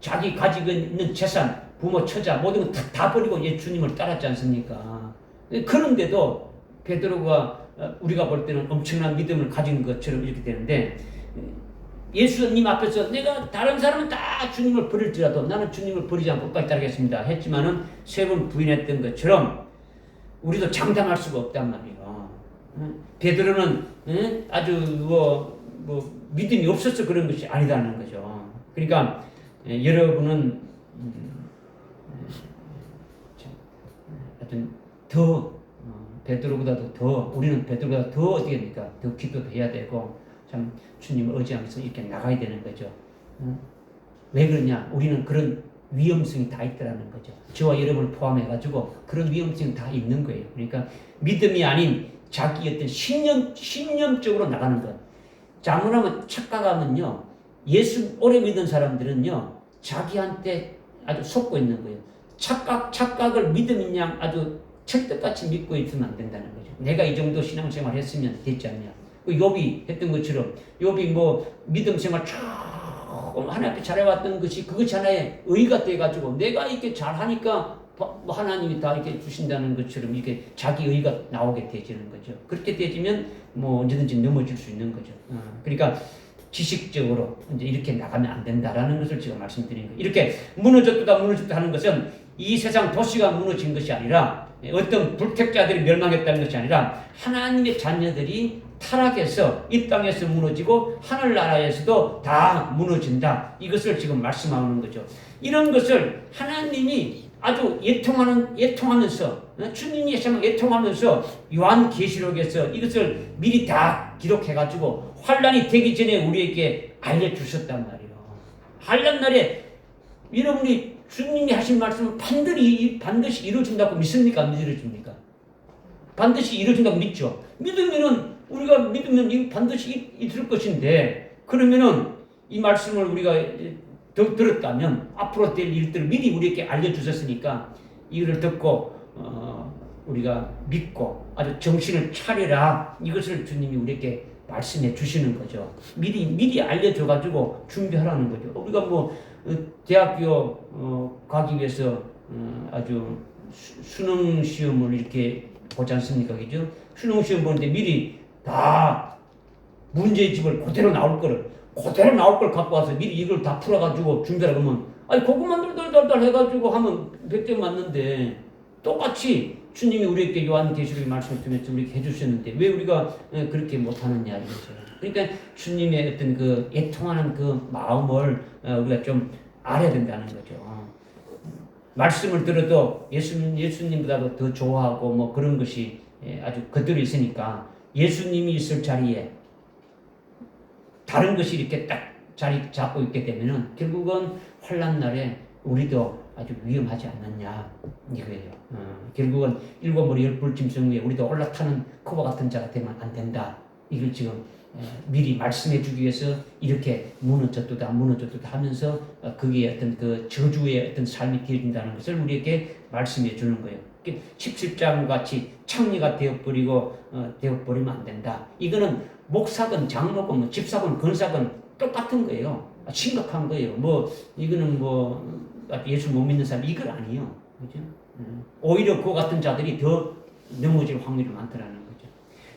자기 가지고 있는 재산, 부모, 처자 모든 것 다 버리고 예수님을 따랐지 않습니까? 그런데도 베드로가 우리가 볼 때는 엄청난 믿음을 가진 것처럼 이렇게 되는데 예수님 앞에서 내가 다른 사람은 다 주님을 버릴지라도 나는 주님을 버리지 않고 끝까지 따르겠습니다 했지만은 3번 부인했던 것처럼 우리도 장담할 수가 없단 말이에요. 베드로는 아주 뭐 믿음이 없어서 그런 것이 아니다는 거죠. 그러니까 여러분은 하여튼 더 베드로보다도 더 우리는 베드로보다 더 어떻게 됩니까? 더 기도도 해야 되고 참 주님을 의지하면서 이렇게 나가야 되는 거죠. 왜 그러냐? 우리는 그런 위험성이 다 있더라는 거죠. 저와 여러분을 포함해가지고 그런 위험성이 다 있는 거예요. 그러니까 믿음이 아닌 자기 어떤 신념적으로 나가는 것. 자문하면 착각하면요. 예수 오래 믿은 사람들은요. 자기한테 아주 속고 있는 거예요. 착각을 믿음인 양 아주 철떡같이 믿고 있으면 안 된다는 거죠. 내가 이 정도 신앙생활 했으면 됐지 않냐. 욥이 했던 것처럼 욥이 뭐 믿음 생활 쭉 하나님 앞에 잘해왔던 것이 그것이 하나의 의가 돼가지고 내가 이렇게 잘하니까 뭐 하나님이 다 이렇게 주신다는 것처럼 이렇게 자기 의가 나오게 되지는 거죠. 그렇게 되지면 뭐 언제든지 넘어질 수 있는 거죠. 그러니까 지식적으로 이제 이렇게 나가면 안 된다라는 것을 제가 말씀드리는 거예요. 이렇게 무너졌다 하는 것은 이 세상 도시가 무너진 것이 아니라 어떤 불택자들이 멸망했다는 것이 아니라 하나님의 자녀들이 타락해서 이 땅에서 무너지고 하늘나라에서도 다 무너진다. 이것을 지금 말씀하는 거죠. 이런 것을 하나님이 아주 예통하면서 주님이 예통하면서 요한계시록에서 이것을 미리 다 기록해가지고 환란이 되기 전에 우리에게 알려주셨단 말이에요. 환란 날에 여러분이 주님이 하신 말씀은 반드시 이루어진다고 믿습니까? 안 믿어집니까? 반드시 이루어진다고 믿죠. 우리가 믿으면 이거 반드시 있을 것인데 그러면은 이 말씀을 우리가 들었다면 앞으로 될 일들을 미리 우리에게 알려주셨으니까 이거를 듣고 우리가 믿고 아주 정신을 차려라 이것을 주님이 우리에게 말씀해 주시는 거죠. 미리 알려줘가지고 준비하라는 거죠. 우리가 뭐 대학교 가기 위해서 아주 수능 시험을 이렇게 보지 않습니까? 그죠? 수능 시험 보는데 미리 다 문제집을 그대로 나올 걸 갖고 와서 미리 이걸 다 풀어가지고 준비하라 그러면 아니 그것만 덜덜덜 해가지고 하면 100점 맞는데 똑같이 주님이 우리에게 요한계시록의 말씀을 통해서 우리에게 해주셨는데 왜 우리가 그렇게 못하느냐 이거죠. 그러니까 주님의 어떤 그 애통하는 그 마음을 우리가 좀 알아야 된다는 거죠. 말씀을 들어도 예수님보다도 더 좋아하고 뭐 그런 것이 아주 그대로 있으니까 예수님이 있을 자리에 다른 것이 이렇게 딱 자리 잡고 있게 되면은 결국은 환난 날에 우리도 아주 위험하지 않느냐 이거예요. 결국은 7머리 10불짐승 위에 우리도 올라타는 그와 같은 자가 되면 안 된다. 이걸 지금 미리 말씀해 주기 위해서 이렇게 무너졌다 하면서 그게 어떤 그 저주의 어떤 삶이 되어진다는 것을 우리에게 말씀해 주는 거예요. 17장 같이 창리가 되어버리면 안 된다. 이거는 목사건 장로건 뭐 집사건 건사건 똑같은 거예요. 심각한 거예요. 뭐 이거는 뭐 예수 못 믿는 사람 이건 아니에요. 그죠? 오히려 그 같은 자들이 더 넘어질 확률이 많더라는 거죠.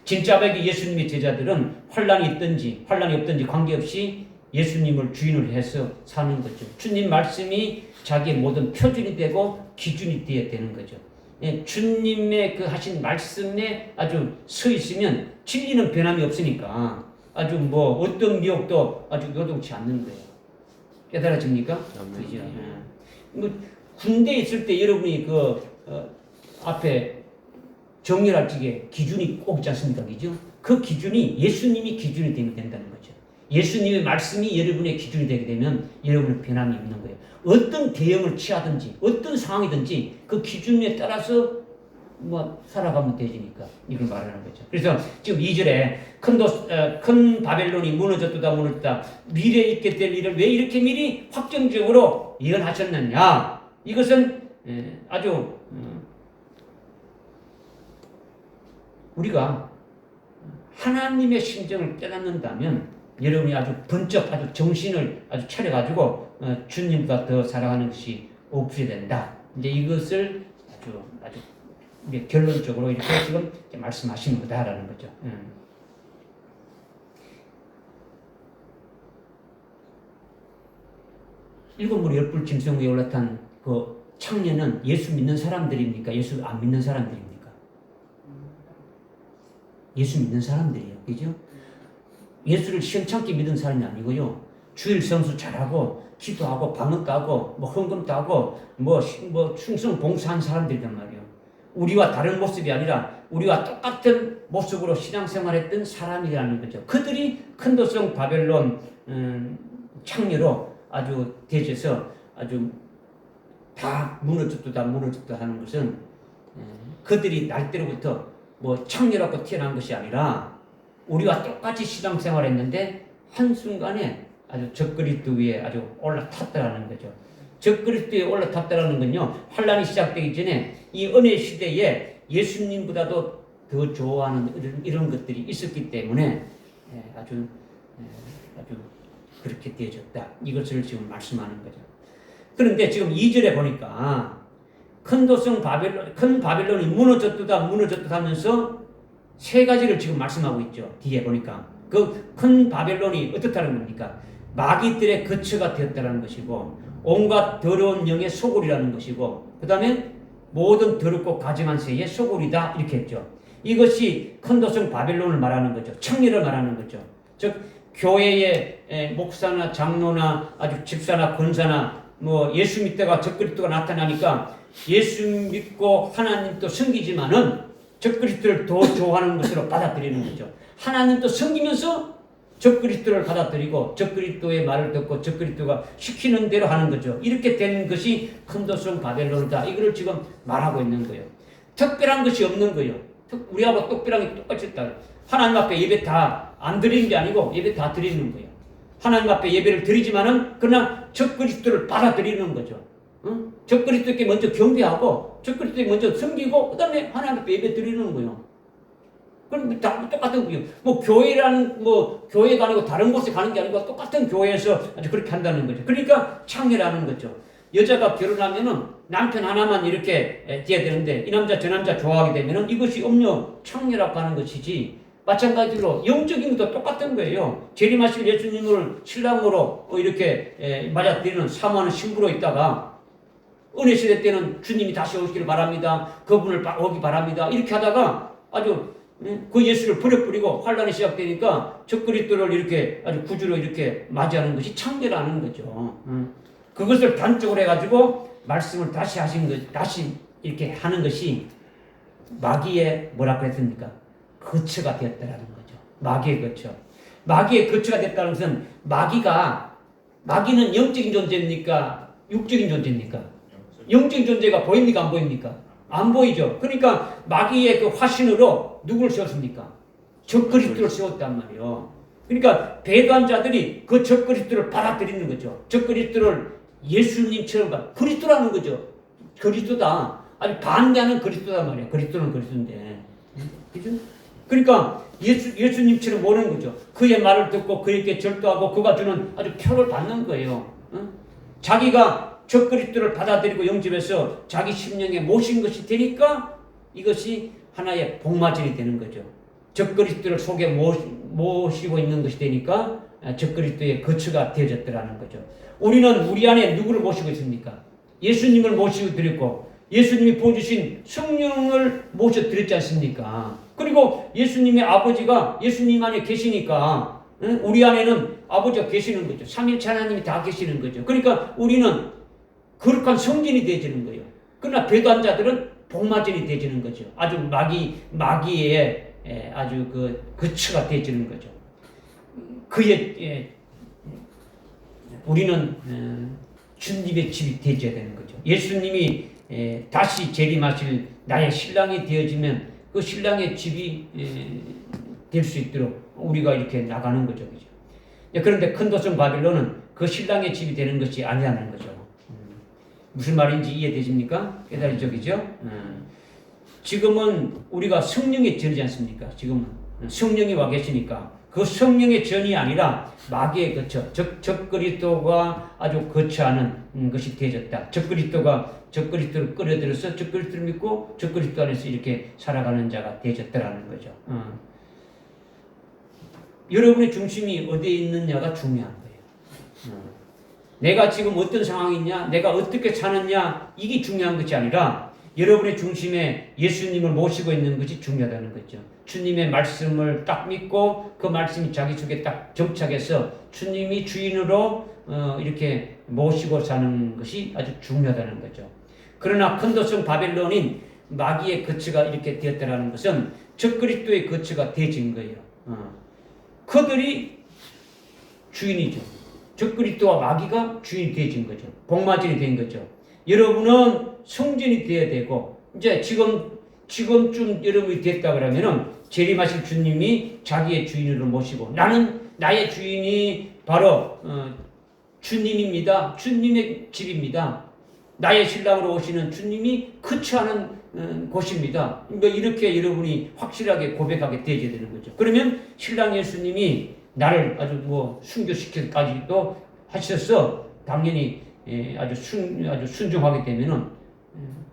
진짜 백이 예수님의 제자들은 환란이 있든지 환란이 없든지 관계없이 예수님을 주인을 해서 사는 거죠. 주님 말씀이 자기의 모든 표준이 되고 기준이 되어야 되는 거죠. 예, 주님의 그 하신 말씀에 아주 서 있으면 진리는 변함이 없으니까 아주 뭐 어떤 미혹도 아주 요동치 않는 거예요. 깨달아집니까? 그죠? 예. 뭐 군대에 있을 때 여러분이 앞에 정렬할 적에 기준이 꼭 있지 않습니까? 그죠? 그 기준이 예수님이 기준이 되면 된다는 거죠. 예수님의 말씀이 여러분의 기준이 되게 되면 여러분은 변함이 없는 거예요. 어떤 대응을 취하든지 어떤 상황이든지 그 기준에 따라서 뭐 살아가면 되지니까 이걸 말하는 거죠. 그래서 지금 2절에 큰 바벨론이 무너졌다 미래에 있게 될 일을 왜 이렇게 미리 확정적으로 예언하셨느냐. 이것은 아주 우리가 하나님의 심정을 깨닫는다면 여러분이 아주 번쩍 아주 정신을 아주 차려가지고 주님보다 더 사랑하는 것이 없어야 된다. 이제 이것을 아주 결론적으로 이렇게 지금 말씀하신 거다라는 거죠. 일곱 무리 열불 짐승 위에 올라탄 그 창녀는 예수 믿는 사람들입니까? 예수 안 믿는 사람들입니까? 예수 믿는 사람들이에요. 그죠? 예수를 시원찮게 믿은 사람이 아니고요. 주일 성수 잘하고 기도하고 방언도 하고 뭐 헌금도 하고 뭐 충성 봉사한 사람들이란 말이에요. 우리와 다른 모습이 아니라 우리와 똑같은 모습으로 신앙생활했던 사람이라는 거죠. 그들이 큰도성 바벨론 창녀로 아주 대해서 아주 다 무너졌다 하는 것은 그들이 날때로부터 뭐 창녀라고 태어난 것이 아니라 우리와 똑같이 신앙생활했는데 한순간에 아주 적그리스도 위에 아주 올라탔다라는 거죠. 적그리스도에 올라탔다라는 건요, 환란이 시작되기 전에 이 은혜 시대에 예수님보다도 더 좋아하는 이런 것들이 있었기 때문에 아주 그렇게 되어졌다. 이것을 지금 말씀하는 거죠. 그런데 지금 2절에 보니까 큰 바벨론이 무너졌다 하면서 세 가지를 지금 말씀하고 있죠. 뒤에 보니까 그 큰 바벨론이 어떻다는 겁니까? 마귀들의 거처가 되었다는 것이고 온갖 더러운 영의 소굴이라는 것이고 그 다음에 모든 더럽고 가증한 새의 소굴이다 이렇게 했죠. 이것이 큰도성 바벨론을 말하는 거죠. 청리를 말하는 거죠. 즉 교회의 목사나 장로나 아주 집사나 권사나 뭐 예수 믿다가 적그리스도가 나타나니까 예수 믿고 하나님도 섬기지만은 적그리스도를 더 좋아하는 것으로 받아들이는 거죠. 하나님도 섬기면서 적그리스도를 받아들이고 적그리스도의 말을 듣고 적그리스도가 시키는 대로 하는 거죠. 이렇게 된 것이 큰도성 바벨론이다. 이거를 지금 말하고 있는 거예요. 특별한 것이 없는 거예요. 우리하고 특별한 게 똑같이 있다. 하나님 앞에 예배 다 안 드리는 게 아니고 예배 다 드리는 거예요. 하나님 앞에 예배를 드리지만은 그러나 적그리스도를 받아들이는 거죠. 응? 적그리스도께 먼저 경배하고 적그리스도께 먼저 섬기고 그 다음에 하나님 앞에 예배 드리는 거예요. 그럼 다 똑같은 거예요. 뭐 교회라는 교회가 아니고 다른 곳에 가는 게 아니고 똑같은 교회에서 아주 그렇게 한다는 거죠. 그러니까 창녀라는 거죠. 여자가 결혼하면은 남편 하나만 이렇게 돼야 되는데 이 남자 저 남자 좋아하게 되면은 이것이 음녀 창녀라고 하는 것이지. 마찬가지로 영적인 것도 똑같은 거예요. 재림하실 예수님을 신랑으로 이렇게 맞아들이는 사모하는 신부로 있다가 은혜 시대 때는 주님이 다시 오시기를 바랍니다. 그분을 오기 바랍니다. 이렇게 하다가 아주 그 예수를 버려버리고 환란이 시작되니까 적그리스도를 이렇게 아주 구주로 이렇게 맞이하는 것이 창녀라는 거죠. 그것을 단적으로 해가지고 말씀을 다시 하신 것, 다시 이렇게 하는 것이 마귀의 뭐라고 했습니까? 거처가 되었다라는 거죠. 마귀의 거처. 마귀의 거처가 됐다는 것은 마귀는 영적인 존재입니까? 육적인 존재입니까? 영적인 존재가 보입니까? 안 보입니까? 안 보이죠. 그러니까 마귀의 그 화신으로 누구를 세웠습니까? 적그리스도를 세웠단 말이에요. 그러니까 배도한 자들이 그 적그리스도를 받아들이는 거죠. 적그리스도를 예수님처럼 그리스도라는 거죠. 그리스도다. 아주 반대하는 그리스도단 말이에요. 그리스도는 그리스도인데. 그죠? 그러니까 예수님처럼 모르는 거죠. 그의 말을 듣고 그에게 절도하고 그가 주는 아주 표를 받는 거예요. 자기가 적그리스도를 받아들이고 영접해서 자기 심령에 모신 것이 되니까 이것이 하나의 복마질이 되는 거죠. 적그리스도를 속에 모시고 있는 것이 되니까 적그리스도의 거처가 되어졌더라는 거죠. 우리는 우리 안에 누구를 모시고 있습니까? 예수님을 모시고 드렸고 예수님이 보여주신 성령을 모셔 드렸지 않습니까? 그리고 예수님의 아버지가 예수님 안에 계시니까 우리 안에는 아버지가 계시는 거죠. 삼위일체 하나님이 다 계시는 거죠. 그러니까 우리는 거룩한 성전이 되어지는 거예요. 그러나 배도한 자들은 복마전이 되어지는 거죠. 아주 마귀의 아주 그 거처가 되어지는 거죠. 그의 우리는 주님의 집이 되어져야 되는 거죠. 예수님이 다시 재림하실 나의 신랑이 되어지면 그 신랑의 집이 될 수 있도록 우리가 이렇게 나가는 거죠. 그죠? 그런데 큰 도성 바빌론은 그 신랑의 집이 되는 것이 아니라는 거죠. 무슨 말인지 이해되십니까? 깨달으죠, 그죠? 지금은 우리가 성령의 전이지 않습니까? 지금은 성령이 와 계시니까 그 성령의 전이 아니라 마귀의 거처, 적그리스도가 아주 거처하는 것이 되어졌다. 적그리스도를 끌어들여서 적그리스도를 믿고 적그리스도 안에서 이렇게 살아가는 자가 되어졌다라는 거죠. 여러분의 중심이 어디에 있느냐가 중요한 거예요. 내가 지금 어떤 상황이냐, 내가 어떻게 사느냐, 이게 중요한 것이 아니라 여러분의 중심에 예수님을 모시고 있는 것이 중요하다는 거죠. 주님의 말씀을 딱 믿고 그 말씀이 자기 속에 딱 정착해서 주님이 주인으로 이렇게 모시고 사는 것이 아주 중요하다는 거죠. 그러나 큰 도성 바벨론인 마귀의 거처가 이렇게 되었다는 것은 적그리스도의 거처가 되어진 거예요. 그들이 주인이죠. 적그리스도와 마귀가 주인이 되어진 거죠. 복마전이 된 거죠. 여러분은 성전이 되어야 되고 이제 지금쯤 여러분이 됐다 그러면은 재림하실 주님이 자기의 주인으로 모시고 나는 나의 주인이 바로 주님입니다. 주님의 집입니다. 나의 신랑으로 오시는 주님이 거처하는 곳입니다. 뭐 이렇게 여러분이 확실하게 고백하게 되어야 되는 거죠. 그러면 신랑 예수님이 나를 아주 뭐 순교시키기까지도 하셔서 당연히 아주 순종하게 되면은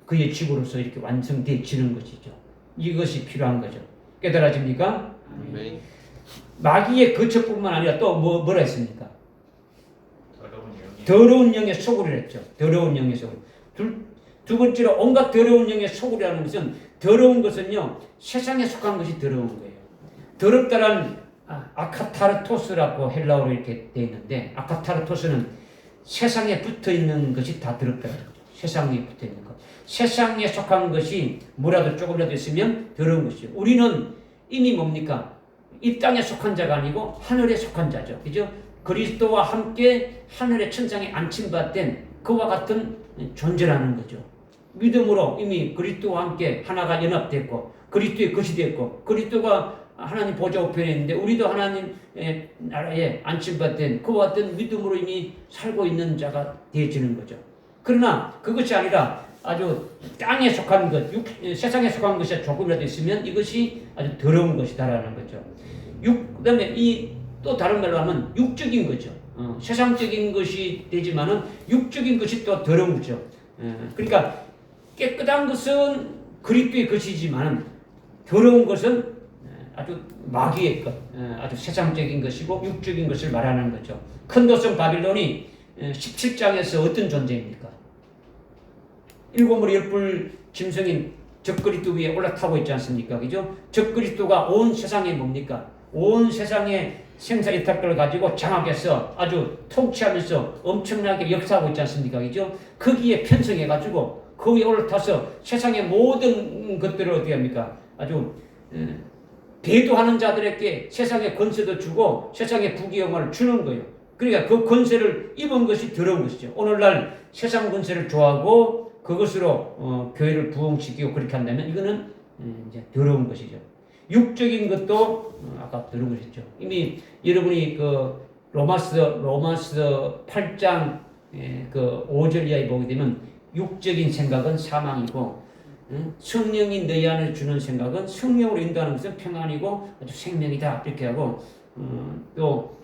그의 집으로서 이렇게 완성되어지는 것이죠. 이것이 필요한 거죠. 깨달아집니까? 네. 마귀의 거처뿐만 아니라 또 뭐라 했습니까? 더러운 영이. 더러운 영의 소굴이라 했죠. 더러운 영의 소굴. 두 번째로 온갖 더러운 영의 소굴이라는 것은 더러운 것은요 세상에 속한 것이 더러운 거예요. 더럽다란 아카타르토스라고 헬라어로 이렇게 되어 있는데 아카타르토스는 세상에 붙어 있는 것이 다 더럽다는 거죠. 세상에 붙어 있는 것. 세상에 속한 것이 뭐라도 조금이라도 있으면 더러운 것이죠. 우리는 이미 뭡니까? 이 땅에 속한 자가 아니고 하늘에 속한 자죠. 그죠? 그리스도와 함께 하늘의 천상에 안침받된 그와 같은 존재라는 거죠. 믿음으로 이미 그리스도와 함께 하나가 연합됐고 그리스도의 것이 됐고 그리스도가 하나님 보좌 우편에 있는데 우리도 하나님의 나라에 안침받된 그와 같은 믿음으로 이미 살고 있는 자가 되어지는 거죠. 그러나 그것이 아니라 아주 땅에 속한 것, 세상에 속한 것이 조금이라도 있으면 이것이 아주 더러운 것이다라는 거죠. 그다음에 또 다른 말로 하면 육적인 거죠. 세상적인 것이 되지만은 육적인 것이 또 더러운 거죠. 그러니까 깨끗한 것은 그리스도의 것이지만 더러운 것은 아주 마귀의 것, 아주 세상적인 것이고 육적인 것을 말하는 거죠. 큰 도성 바빌론이 17장에서 어떤 존재입니까? 일곱 머리 열불 짐승인 적그리스도 위에 올라타고 있지 않습니까? 그죠? 적그리스도가 온 세상에 뭡니까? 온 세상에 생사이탈들을 가지고 장악해서 아주 통치하면서 엄청나게 역사하고 있지 않습니까? 그죠? 거기에 편성해가지고 그 위에 올라타서 세상의 모든 것들을 어떻게 합니까? 아주 배도하는 자들에게 세상의 권세도 주고 세상의 부귀영화를 주는 거예요. 그러니까 그 권세를 입은 것이 더러운 것이죠. 오늘날 세상 권세를 좋아하고 그것으로 교회를 부흥시키고 그렇게 한다면 이거는 이제 더러운 것이죠. 육적인 것도 아까 더러운 것이죠. 이미 여러분이 그 로마서 8장 그 5절 이하에 보게 되면 육적인 생각은 사망이고 성령이 너희 안에 주는 생각은 성령으로 인도하는 것은 평안이고 아주 생명이다 이렇게 하고 또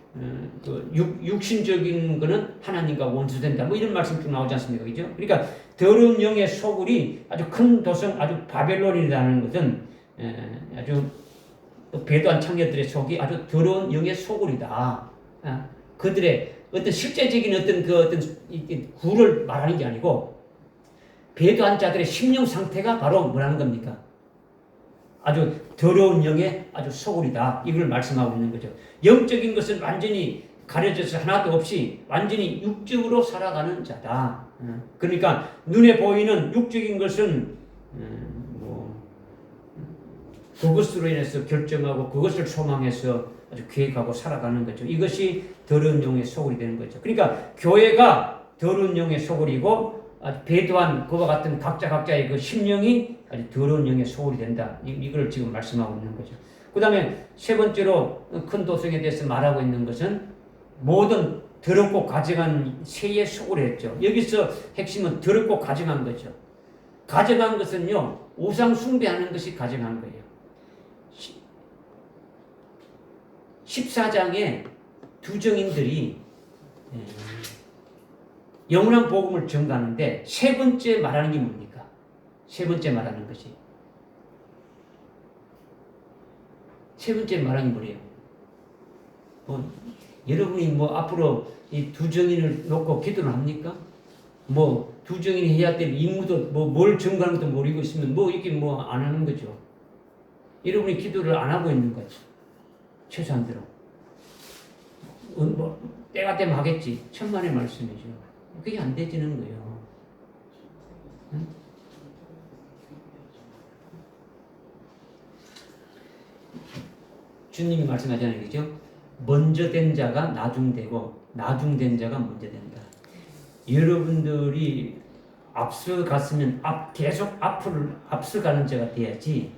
육신적인 거는 하나님과 원수된다 뭐 이런 말씀 쭉 나오지 않습니까? 그죠? 그러니까 더러운 영의 소굴이 아주 큰 도성 아주 바벨론이라는 것은 아주 배도한 창녀들의 속이 아주 더러운 영의 소굴이다. 그들의 어떤 실제적인 어떤 그 어떤 구를 말하는 게 아니고 배도한 자들의 심령 상태가 바로 뭐라는 겁니까? 아주 더러운 영의 아주 소굴이다. 이걸 말씀하고 있는 거죠. 영적인 것은 완전히 가려져서 하나도 없이 완전히 육적으로 살아가는 자다. 그러니까 눈에 보이는 육적인 것은 그것으로 인해서 결정하고 그것을 소망해서 아주 계획하고 살아가는 거죠. 이것이 더러운 영의 소굴이 되는 거죠. 그러니까 교회가 더러운 영의 소굴이고 아주 배도한 그와 같은 각자의 그 심령이 아주 더러운 영의 소굴이 된다. 이걸 지금 말씀하고 있는 거죠. 그 다음에 세 번째로 큰 도성에 대해서 말하고 있는 것은 모든 더럽고 가증한 새의 소굴이 했죠. 여기서 핵심은 더럽고 가증한 거죠. 가증한 것은요, 우상 숭배하는 것이 가증한 거예요. 14장에 두 정인들이 영원한 복음을 전가하는데 세 번째 말하는 게 뭡니까? 세 번째 말하는 것이 세 번째 말하는 게 뭐예요? 여러분이 앞으로 이 두 정인을 놓고 기도를 합니까? 두 정인이 해야 될 임무도 뭘 전가하는 것도 모르고 있으면 이게 안 하는 거죠. 여러분이 기도를 안 하고 있는 거죠. 최소한대로. 때가 되면 하겠지. 천만의 말씀이죠. 그게 안 되지는 거예요. 응? 주님이 말씀하잖아요. 그죠? 먼저 된 자가 나중되고 나중된 자가 먼저 된다. 여러분들이 앞서갔으면 계속 앞서가는 자가 돼야지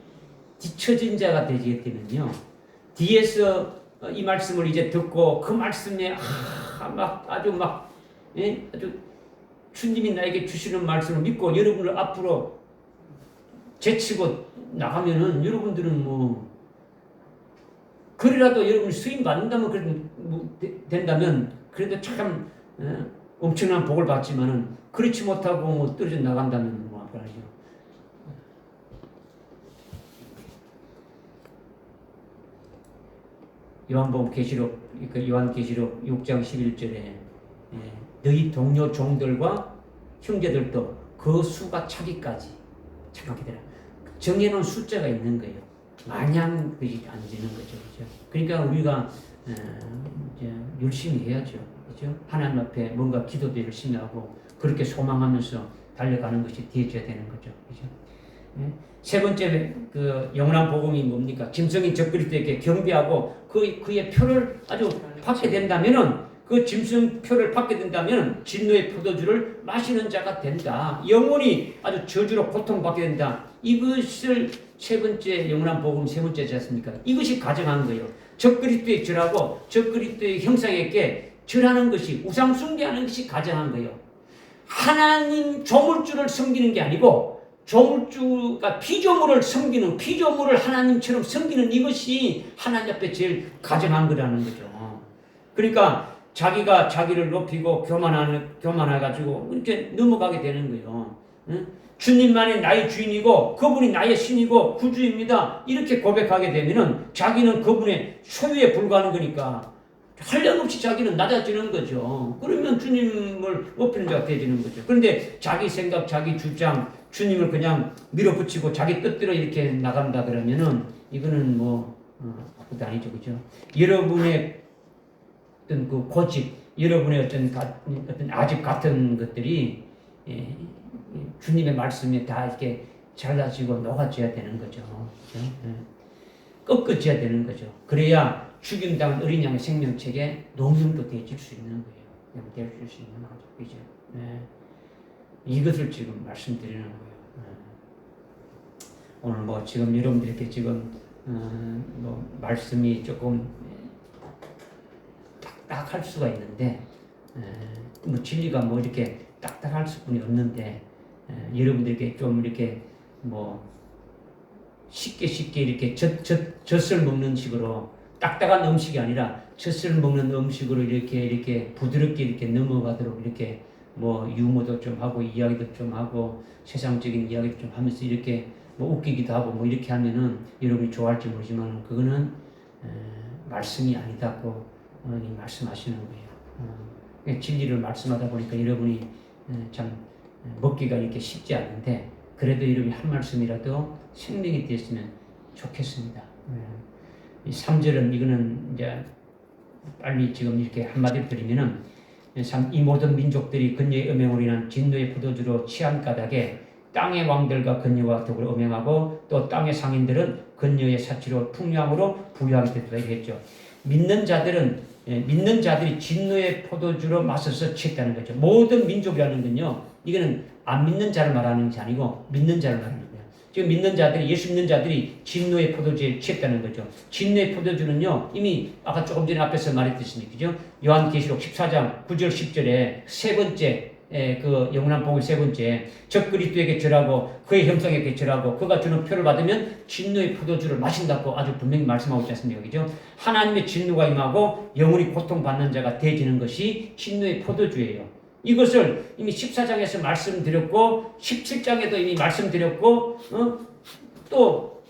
뒤처진 자가 되게 되면요. 뒤에서 이 말씀을 이제 듣고 그 말씀에 아주 주님이 나에게 주시는 말씀을 믿고 여러분을 앞으로 제치고 나가면은 여러분들은 그래라도 여러분이 수임 받는다면 그래도 된다면 그래도 참 엄청난 복을 받지만은 그렇지 못하고 떨어져 나간다면 아파하죠. 요한계시록 6장 11절에 너희 동료 종들과 형제들도 그 수가 차기까지 착하게 되라. 정해놓은 숫자가 있는 거예요. 마냥 그게 안 되는 거죠. 그렇죠? 그러니까 우리가 이제 열심히 해야죠. 그렇죠? 하나님 앞에 뭔가 기도도 열심히 하고 그렇게 소망하면서 달려가는 것이 되어져야 되는 거죠. 그렇죠? 세 번째 그 영원한 복음이 뭡니까? 짐승이 적그리스도에게 경배하고 그의 표를 아주 받게 된다면은 그 짐승 표를 받게 된다면 진노의 포도주를 마시는 자가 된다. 영원히 아주 저주로 고통받게 된다. 이것을 세 번째 영원한 복음 세 번째지 않습니까? 이것이 가정한 거예요. 적그리스도의 절하고 적그리스도의 형상에게 절하는 것이 우상 숭배하는 것이 가정한 거예요. 하나님 조물주를 섬기는 게 아니고 조물주가 피조물을 섬기는 피조물을 하나님처럼 섬기는 이것이 하나님 앞에 제일 가정한 거라는 거죠. 그러니까 자기가 자기를 높이고 교만해가지고 이렇게 넘어가게 되는 거예요. 응? 주님만이 나의 주인이고 그분이 나의 신이고 구주입니다. 이렇게 고백하게 되면은 자기는 그분의 소유에 불과하는 거니까 한량없이 자기는 낮아지는 거죠. 그러면 주님을 높이는 자가 되지는 거죠. 그런데 자기 생각, 자기 주장, 주님을 그냥 밀어붙이고 자기 뜻대로 이렇게 나간다 그러면은 이거는 아무것도 아니죠. 그죠? 여러분의 어떤 그 고집, 여러분의 어떤 아집 같은 것들이 주님의 말씀에 다 이렇게 잘라지고 녹아져야 되는 거죠. 그죠? 꺾어져야 되는 거죠. 그래야 죽임당한 어린 양의 생명책에 농염도 되어질 수 있는 거예요. 되어질 수 있는 거죠. 그죠? 이것을 지금 말씀드리는 거예요. 오늘 지금 여러분들께 지금 말씀이 조금 딱딱할 수가 있는데 진리가 이렇게 딱딱할 수뿐이 없는데 여러분들께 좀 이렇게 쉽게 이렇게 젖을 먹는 식으로 딱딱한 음식이 아니라 젖을 먹는 음식으로 이렇게 부드럽게 이렇게 넘어가도록 이렇게 유머도 좀 하고 이야기도 좀 하고 세상적인 이야기도 좀 하면서 이렇게 웃기기도 하고 이렇게 하면은 여러분이 좋아할지 모르지만 그거는 말씀이 아니다고 말씀하시는 거예요. 진리를 말씀하다 보니까 여러분이 참 먹기가 이렇게 쉽지 않은데 그래도 여러분이 한 말씀이라도 생명이 되었으면 좋겠습니다. 이 3절은 이거는 이제 빨리 지금 이렇게 한마디로 드리면은 이 모든 민족들이 근여의 음행으로 인한 진노의 포도주로 취한 까닭에 땅의 왕들과 근여와 더불어 음행하고 또 땅의 상인들은 근여의 사치로 풍요함으로 부유하게 됐다 했죠. 믿는 자들이 진노의 포도주로 마셔서 취했다는 거죠. 모든 민족이라는 건요, 이거는 안 믿는 자를 말하는 것이 아니고 믿는 자를 말하는 거예요. 지금 믿는 자들이, 예수 믿는 자들이 진노의 포도주에 취했다는 거죠. 진노의 포도주는요, 이미 아까 조금 전에 앞에서 말했듯이, 그죠? 요한계시록 14장 9절 10절에 세 번째 그 영원한 복을 세 번째 적그리스도에게 절하고 그의 형상에게 절하고 그가 주는 표를 받으면 진노의 포도주를 마신다고 아주 분명히 말씀하고 있지 않습니까? 그죠? 하나님의 진노가 임하고 영원히 고통받는 자가 되어지는 것이 진노의 포도주예요. 이것을 이미 14장에서 말씀드렸고 17장에도 이미 말씀드렸고 또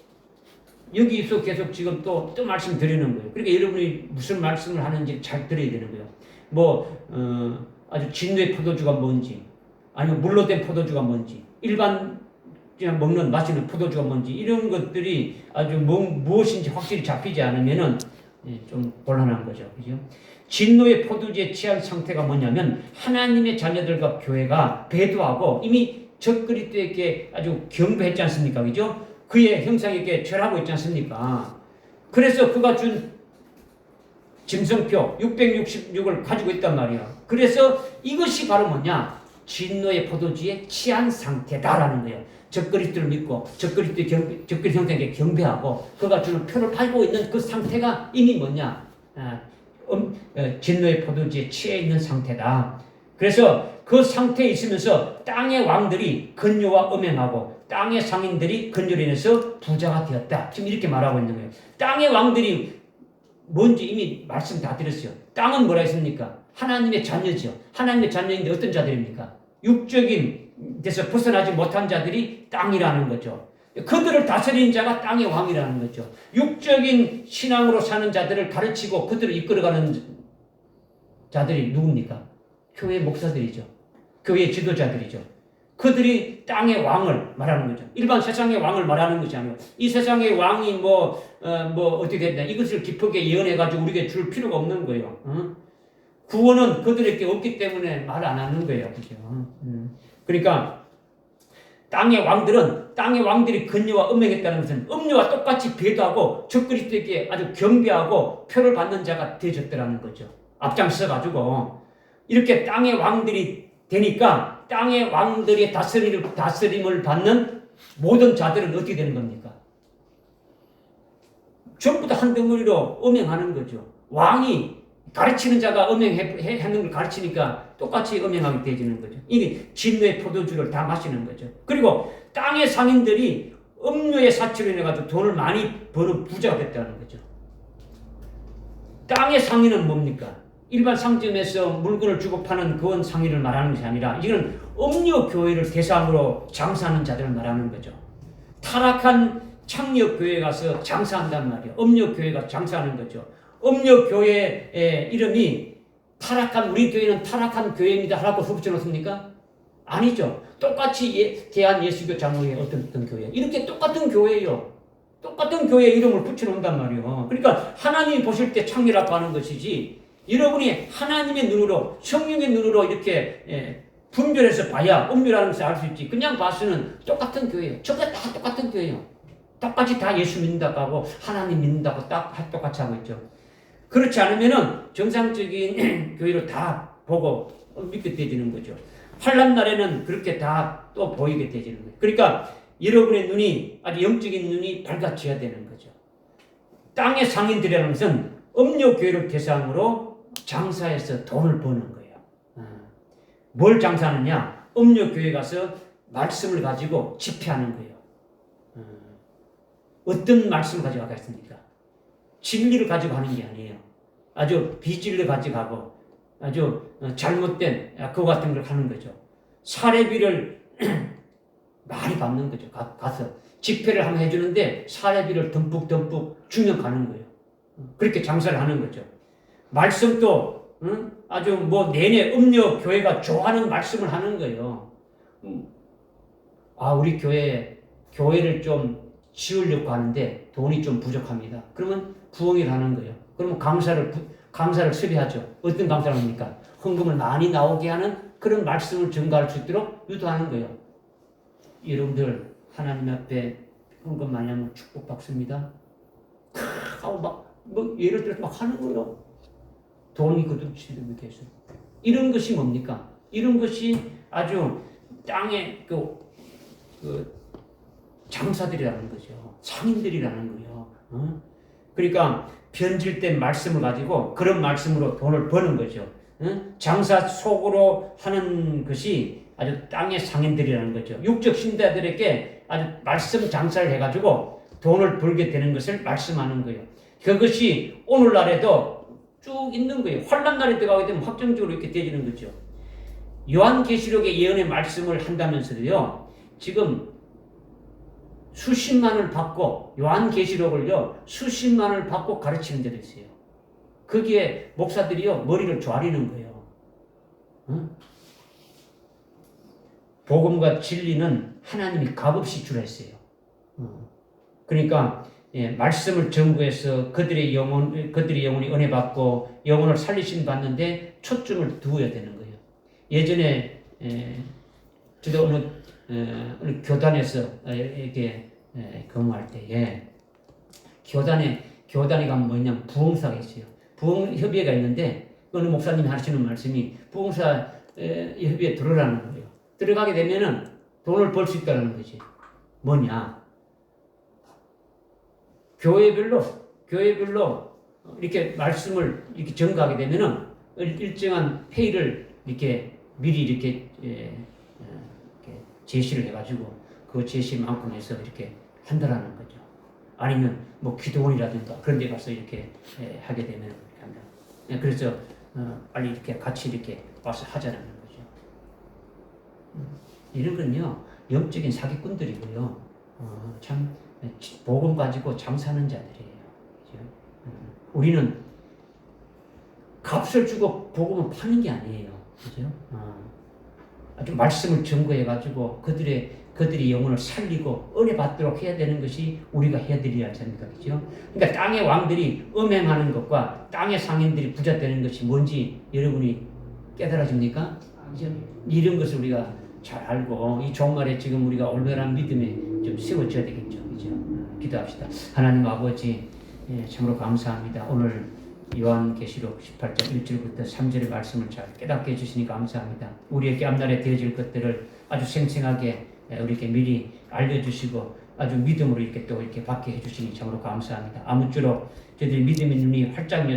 여기서 계속 지금 또 말씀드리는 거예요. 그러니까 여러분이 무슨 말씀을 하는지 잘 들어야 되는 거예요. 아주 진노의 포도주가 뭔지, 아니면 물로 된 포도주가 뭔지, 일반 그냥 먹는 마시는 포도주가 뭔지 이런 것들이 아주 무엇인지 확실히 잡히지 않으면은 좀 곤란한 거죠, 그죠? 진노의 포도주에 취한 상태가 뭐냐면 하나님의 자녀들과 교회가 배도하고 이미 적그리스도에게 아주 경배했지 않습니까, 그죠? 그의 형상에게 절하고 있지 않습니까? 그래서 그가 준 짐승표 666을 가지고 있단 말이야. 그래서 이것이 바로 뭐냐? 진노의 포도주에 취한 상태다라는 거예요. 적그리스도를 믿고 적그리스도 형상에게 경배하고 그가 주는 표를 팔고 있는 그 상태가 이미 뭐냐? 진노의 포도주에 취해 있는 상태다. 그래서 그 상태에 있으면서 땅의 왕들이 근요와 음행하고 땅의 상인들이 근요로 인해서 부자가 되었다. 지금 이렇게 말하고 있는 거예요. 땅의 왕들이 뭔지 이미 말씀 다 드렸어요. 땅은 뭐라 했습니까? 하나님의 자녀죠. 하나님의 자녀인데 어떤 자들입니까? 육적인 데서 벗어나지 못한 자들이 땅이라는 거죠. 그들을 다스리는 자가 땅의 왕이라는 거죠. 육적인 신앙으로 사는 자들을 가르치고 그들을 이끌어가는 자들이 누굽니까? 교회 목사들이죠. 교회 지도자들이죠. 그들이 땅의 왕을 말하는 거죠. 일반 세상의 왕을 말하는 것이 아니고 이 세상의 왕이 어떻게 됐냐 이것을 깊게 예언해가지고 우리에게 줄 필요가 없는 거예요. 구원은 그들에게 없기 때문에 말 안 하는 거예요. 그죠? 그러니까 땅의 왕들이 근여와 음행했다는 것은 음료와 똑같이 배도하고 적그리스도에게 아주 경배하고 표를 받는 자가 되어졌더라는 거죠. 앞장서가지고 이렇게 땅의 왕들이 되니까 땅의 왕들의 다스림을 받는 모든 자들은 어떻게 되는 겁니까? 전부 다 한 덩어리로 음행하는 거죠. 왕이 가르치는 자가 음행하는 걸 가르치니까 똑같이 음행하게 되어지는 거죠. 이게 진노의 포도주를 다 마시는 거죠. 그리고 땅의 상인들이 음료의 사치로 인해가지고 돈을 많이 버는 부자가 됐다는 거죠. 땅의 상인은 뭡니까? 일반 상점에서 물건을 주고 파는 그런 상인을 말하는 것이 아니라 이건 음료교회를 대상으로 장사하는 자들을 말하는 거죠. 타락한 창력교회에 가서 장사한단 말이에요. 음료교회가 장사하는 거죠. 음료교회의 이름이 우리 교회는 타락한 교회입니다 하라고 붙여놓습니까? 아니죠. 똑같이 대한예수교 장로회 어떤 교회 이렇게 똑같은 교회예요. 똑같은 교회 이름을 붙여놓는단 말이에요. 그러니까 하나님이 보실 때 창리라고 하는 것이지 여러분이 하나님의 눈으로 성령의 눈으로 이렇게 분별해서 봐야 음료라는 것을 알 수 있지. 그냥 봐서는 똑같은 교회예요. 저게 다 똑같은 교회예요. 똑같이 다 예수 믿는다고 하고 하나님 믿는다고 똑같이 하고 있죠. 그렇지 않으면은 정상적인 교회로 다 보고 믿게 되지는 거죠. 환난 날에는 그렇게 다 또 보이게 되지는 거예요. 그러니까 여러분의 눈이 아주 영적인 눈이 밝아져야 되는 거죠. 땅의 상인들이라는 것은 음료교회를 대상으로 장사해서 돈을 버는 거예요. 뭘 장사하느냐? 음료교회 가서 말씀을 가지고 집회하는 거예요. 어떤 말씀을 가지고 가겠습니까? 진리를 가지고 하는 게 아니에요. 아주 비진리를 가지고 하고 아주 잘못된 그거 같은 걸 하는 거죠. 사례비를 많이 받는 거죠. 가서 집회를 한번 해주는데 사례비를 듬뿍 주면 가는 거예요. 그렇게 장사를 하는 거죠. 말씀도 아주 뭐 내내 음료 교회가 좋아하는 말씀을 하는 거예요. 우리 교회를 좀 지으려고 하는데 돈이 좀 부족합니다. 그러면 부흥회를 하는 거예요. 그러면 강사를 섭외하죠. 어떤 강사를 합니까? 헌금을 많이 나오게 하는 그런 말씀을 전가할 수 있도록 유도하는 거예요. 여러분들 하나님 앞에 헌금 많이 하면 축복받습니다. 하고 뭐 예를 들어서 막 하는 거예요. 돈이 거듭치지 못해서. 이런 것이 뭡니까? 이런 것이 아주 땅의 그 장사들이라는 거죠. 상인들이라는 거예요. 그러니까 변질된 말씀을 가지고 그런 말씀으로 돈을 버는 거죠. 장사 속으로 하는 것이 아주 땅의 상인들이라는 거죠. 육적 신자들에게 아주 말씀 장사를 해가지고 돈을 벌게 되는 것을 말씀하는 거예요. 그것이 오늘날에도 쭉 있는 거예요. 환난 날에 들어가게 되면 확정적으로 이렇게 되어지는 거죠. 요한계시록의 예언의 말씀을 한다면서도요. 지금 수십만을 받고 요한계시록을요. 수십만을 받고 가르치는 데도 있어요. 거기에 목사들이요. 머리를 조아리는 거예요. 복음과 진리는 하나님이 값없이 주라 했어요. 그러니까 말씀을 전구해서 그들의 영혼이 은혜 받고 영혼을 살리심 받는데 초점을 두어야 되는 거예요. 예전에 저도 어느 교단에서 이렇게 근무할 때에 교단에 가면 뭐냐면 부흥사가 있어요. 부흥협의회가 있는데 어느 목사님이 하시는 말씀이 부흥사 협의회에 들어가는 거예요. 들어가게 되면은 돈을 벌 수 있다는 거지. 뭐냐? 교회별로 이렇게 말씀을 이렇게 전가하게 되면은 일정한 회의를 이렇게 미리 이렇게 제시를 해가지고 그 제시만큼 해서 이렇게 한다라는 거죠. 아니면 뭐 기도원이라든가 그런 데 가서 이렇게 하게 되면 이렇게 한다. 그래서 빨리 이렇게 같이 이렇게 와서 하자라는 거죠. 이런 건요 영적인 사기꾼들이고요. 참 복음 가지고 장사하는 자들이에요. 그렇죠? 우리는 값을 주고 복음을 파는 게 아니에요. 그죠? 아주 말씀을 증거해가지고 그들의 영혼을 살리고 은혜 받도록 해야 되는 것이 우리가 해드려야 하지 않습니까? 그죠? 그러니까 땅의 왕들이 음행하는 것과 땅의 상인들이 부자 되는 것이 뭔지 여러분이 깨달아집니까? 그죠? 이런 것을 우리가 잘 알고 이 종말에 지금 우리가 올바른 믿음에 좀 세워져야 되겠죠. 그죠? 기도합시다. 하나님 아버지, 참으로 감사합니다. 오늘 요한계시록 18장 1절부터 3절의 말씀을 잘 깨닫게 해주시니 감사합니다. 우리에게 앞날에 되어질 것들을 아주 생생하게 우리에게 미리 알려주시고 아주 믿음으로 이렇게 또 이렇게 받게 해주시니 참으로 감사합니다. 아무쪼록 저희들이 믿음의 눈이 활짝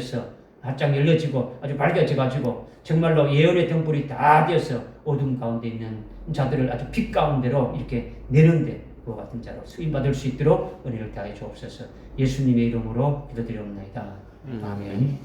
열려지고 아주 밝아져가지고 정말로 예언의 등불이 다 되어서 어둠 가운데 있는 자들을 아주 빛 가운데로 이렇게 내는데 그와 같은 자로 수임받을 수 있도록 은혜를 다해 주옵소서. 예수님의 이름으로 기도드리옵나이다. 아멘.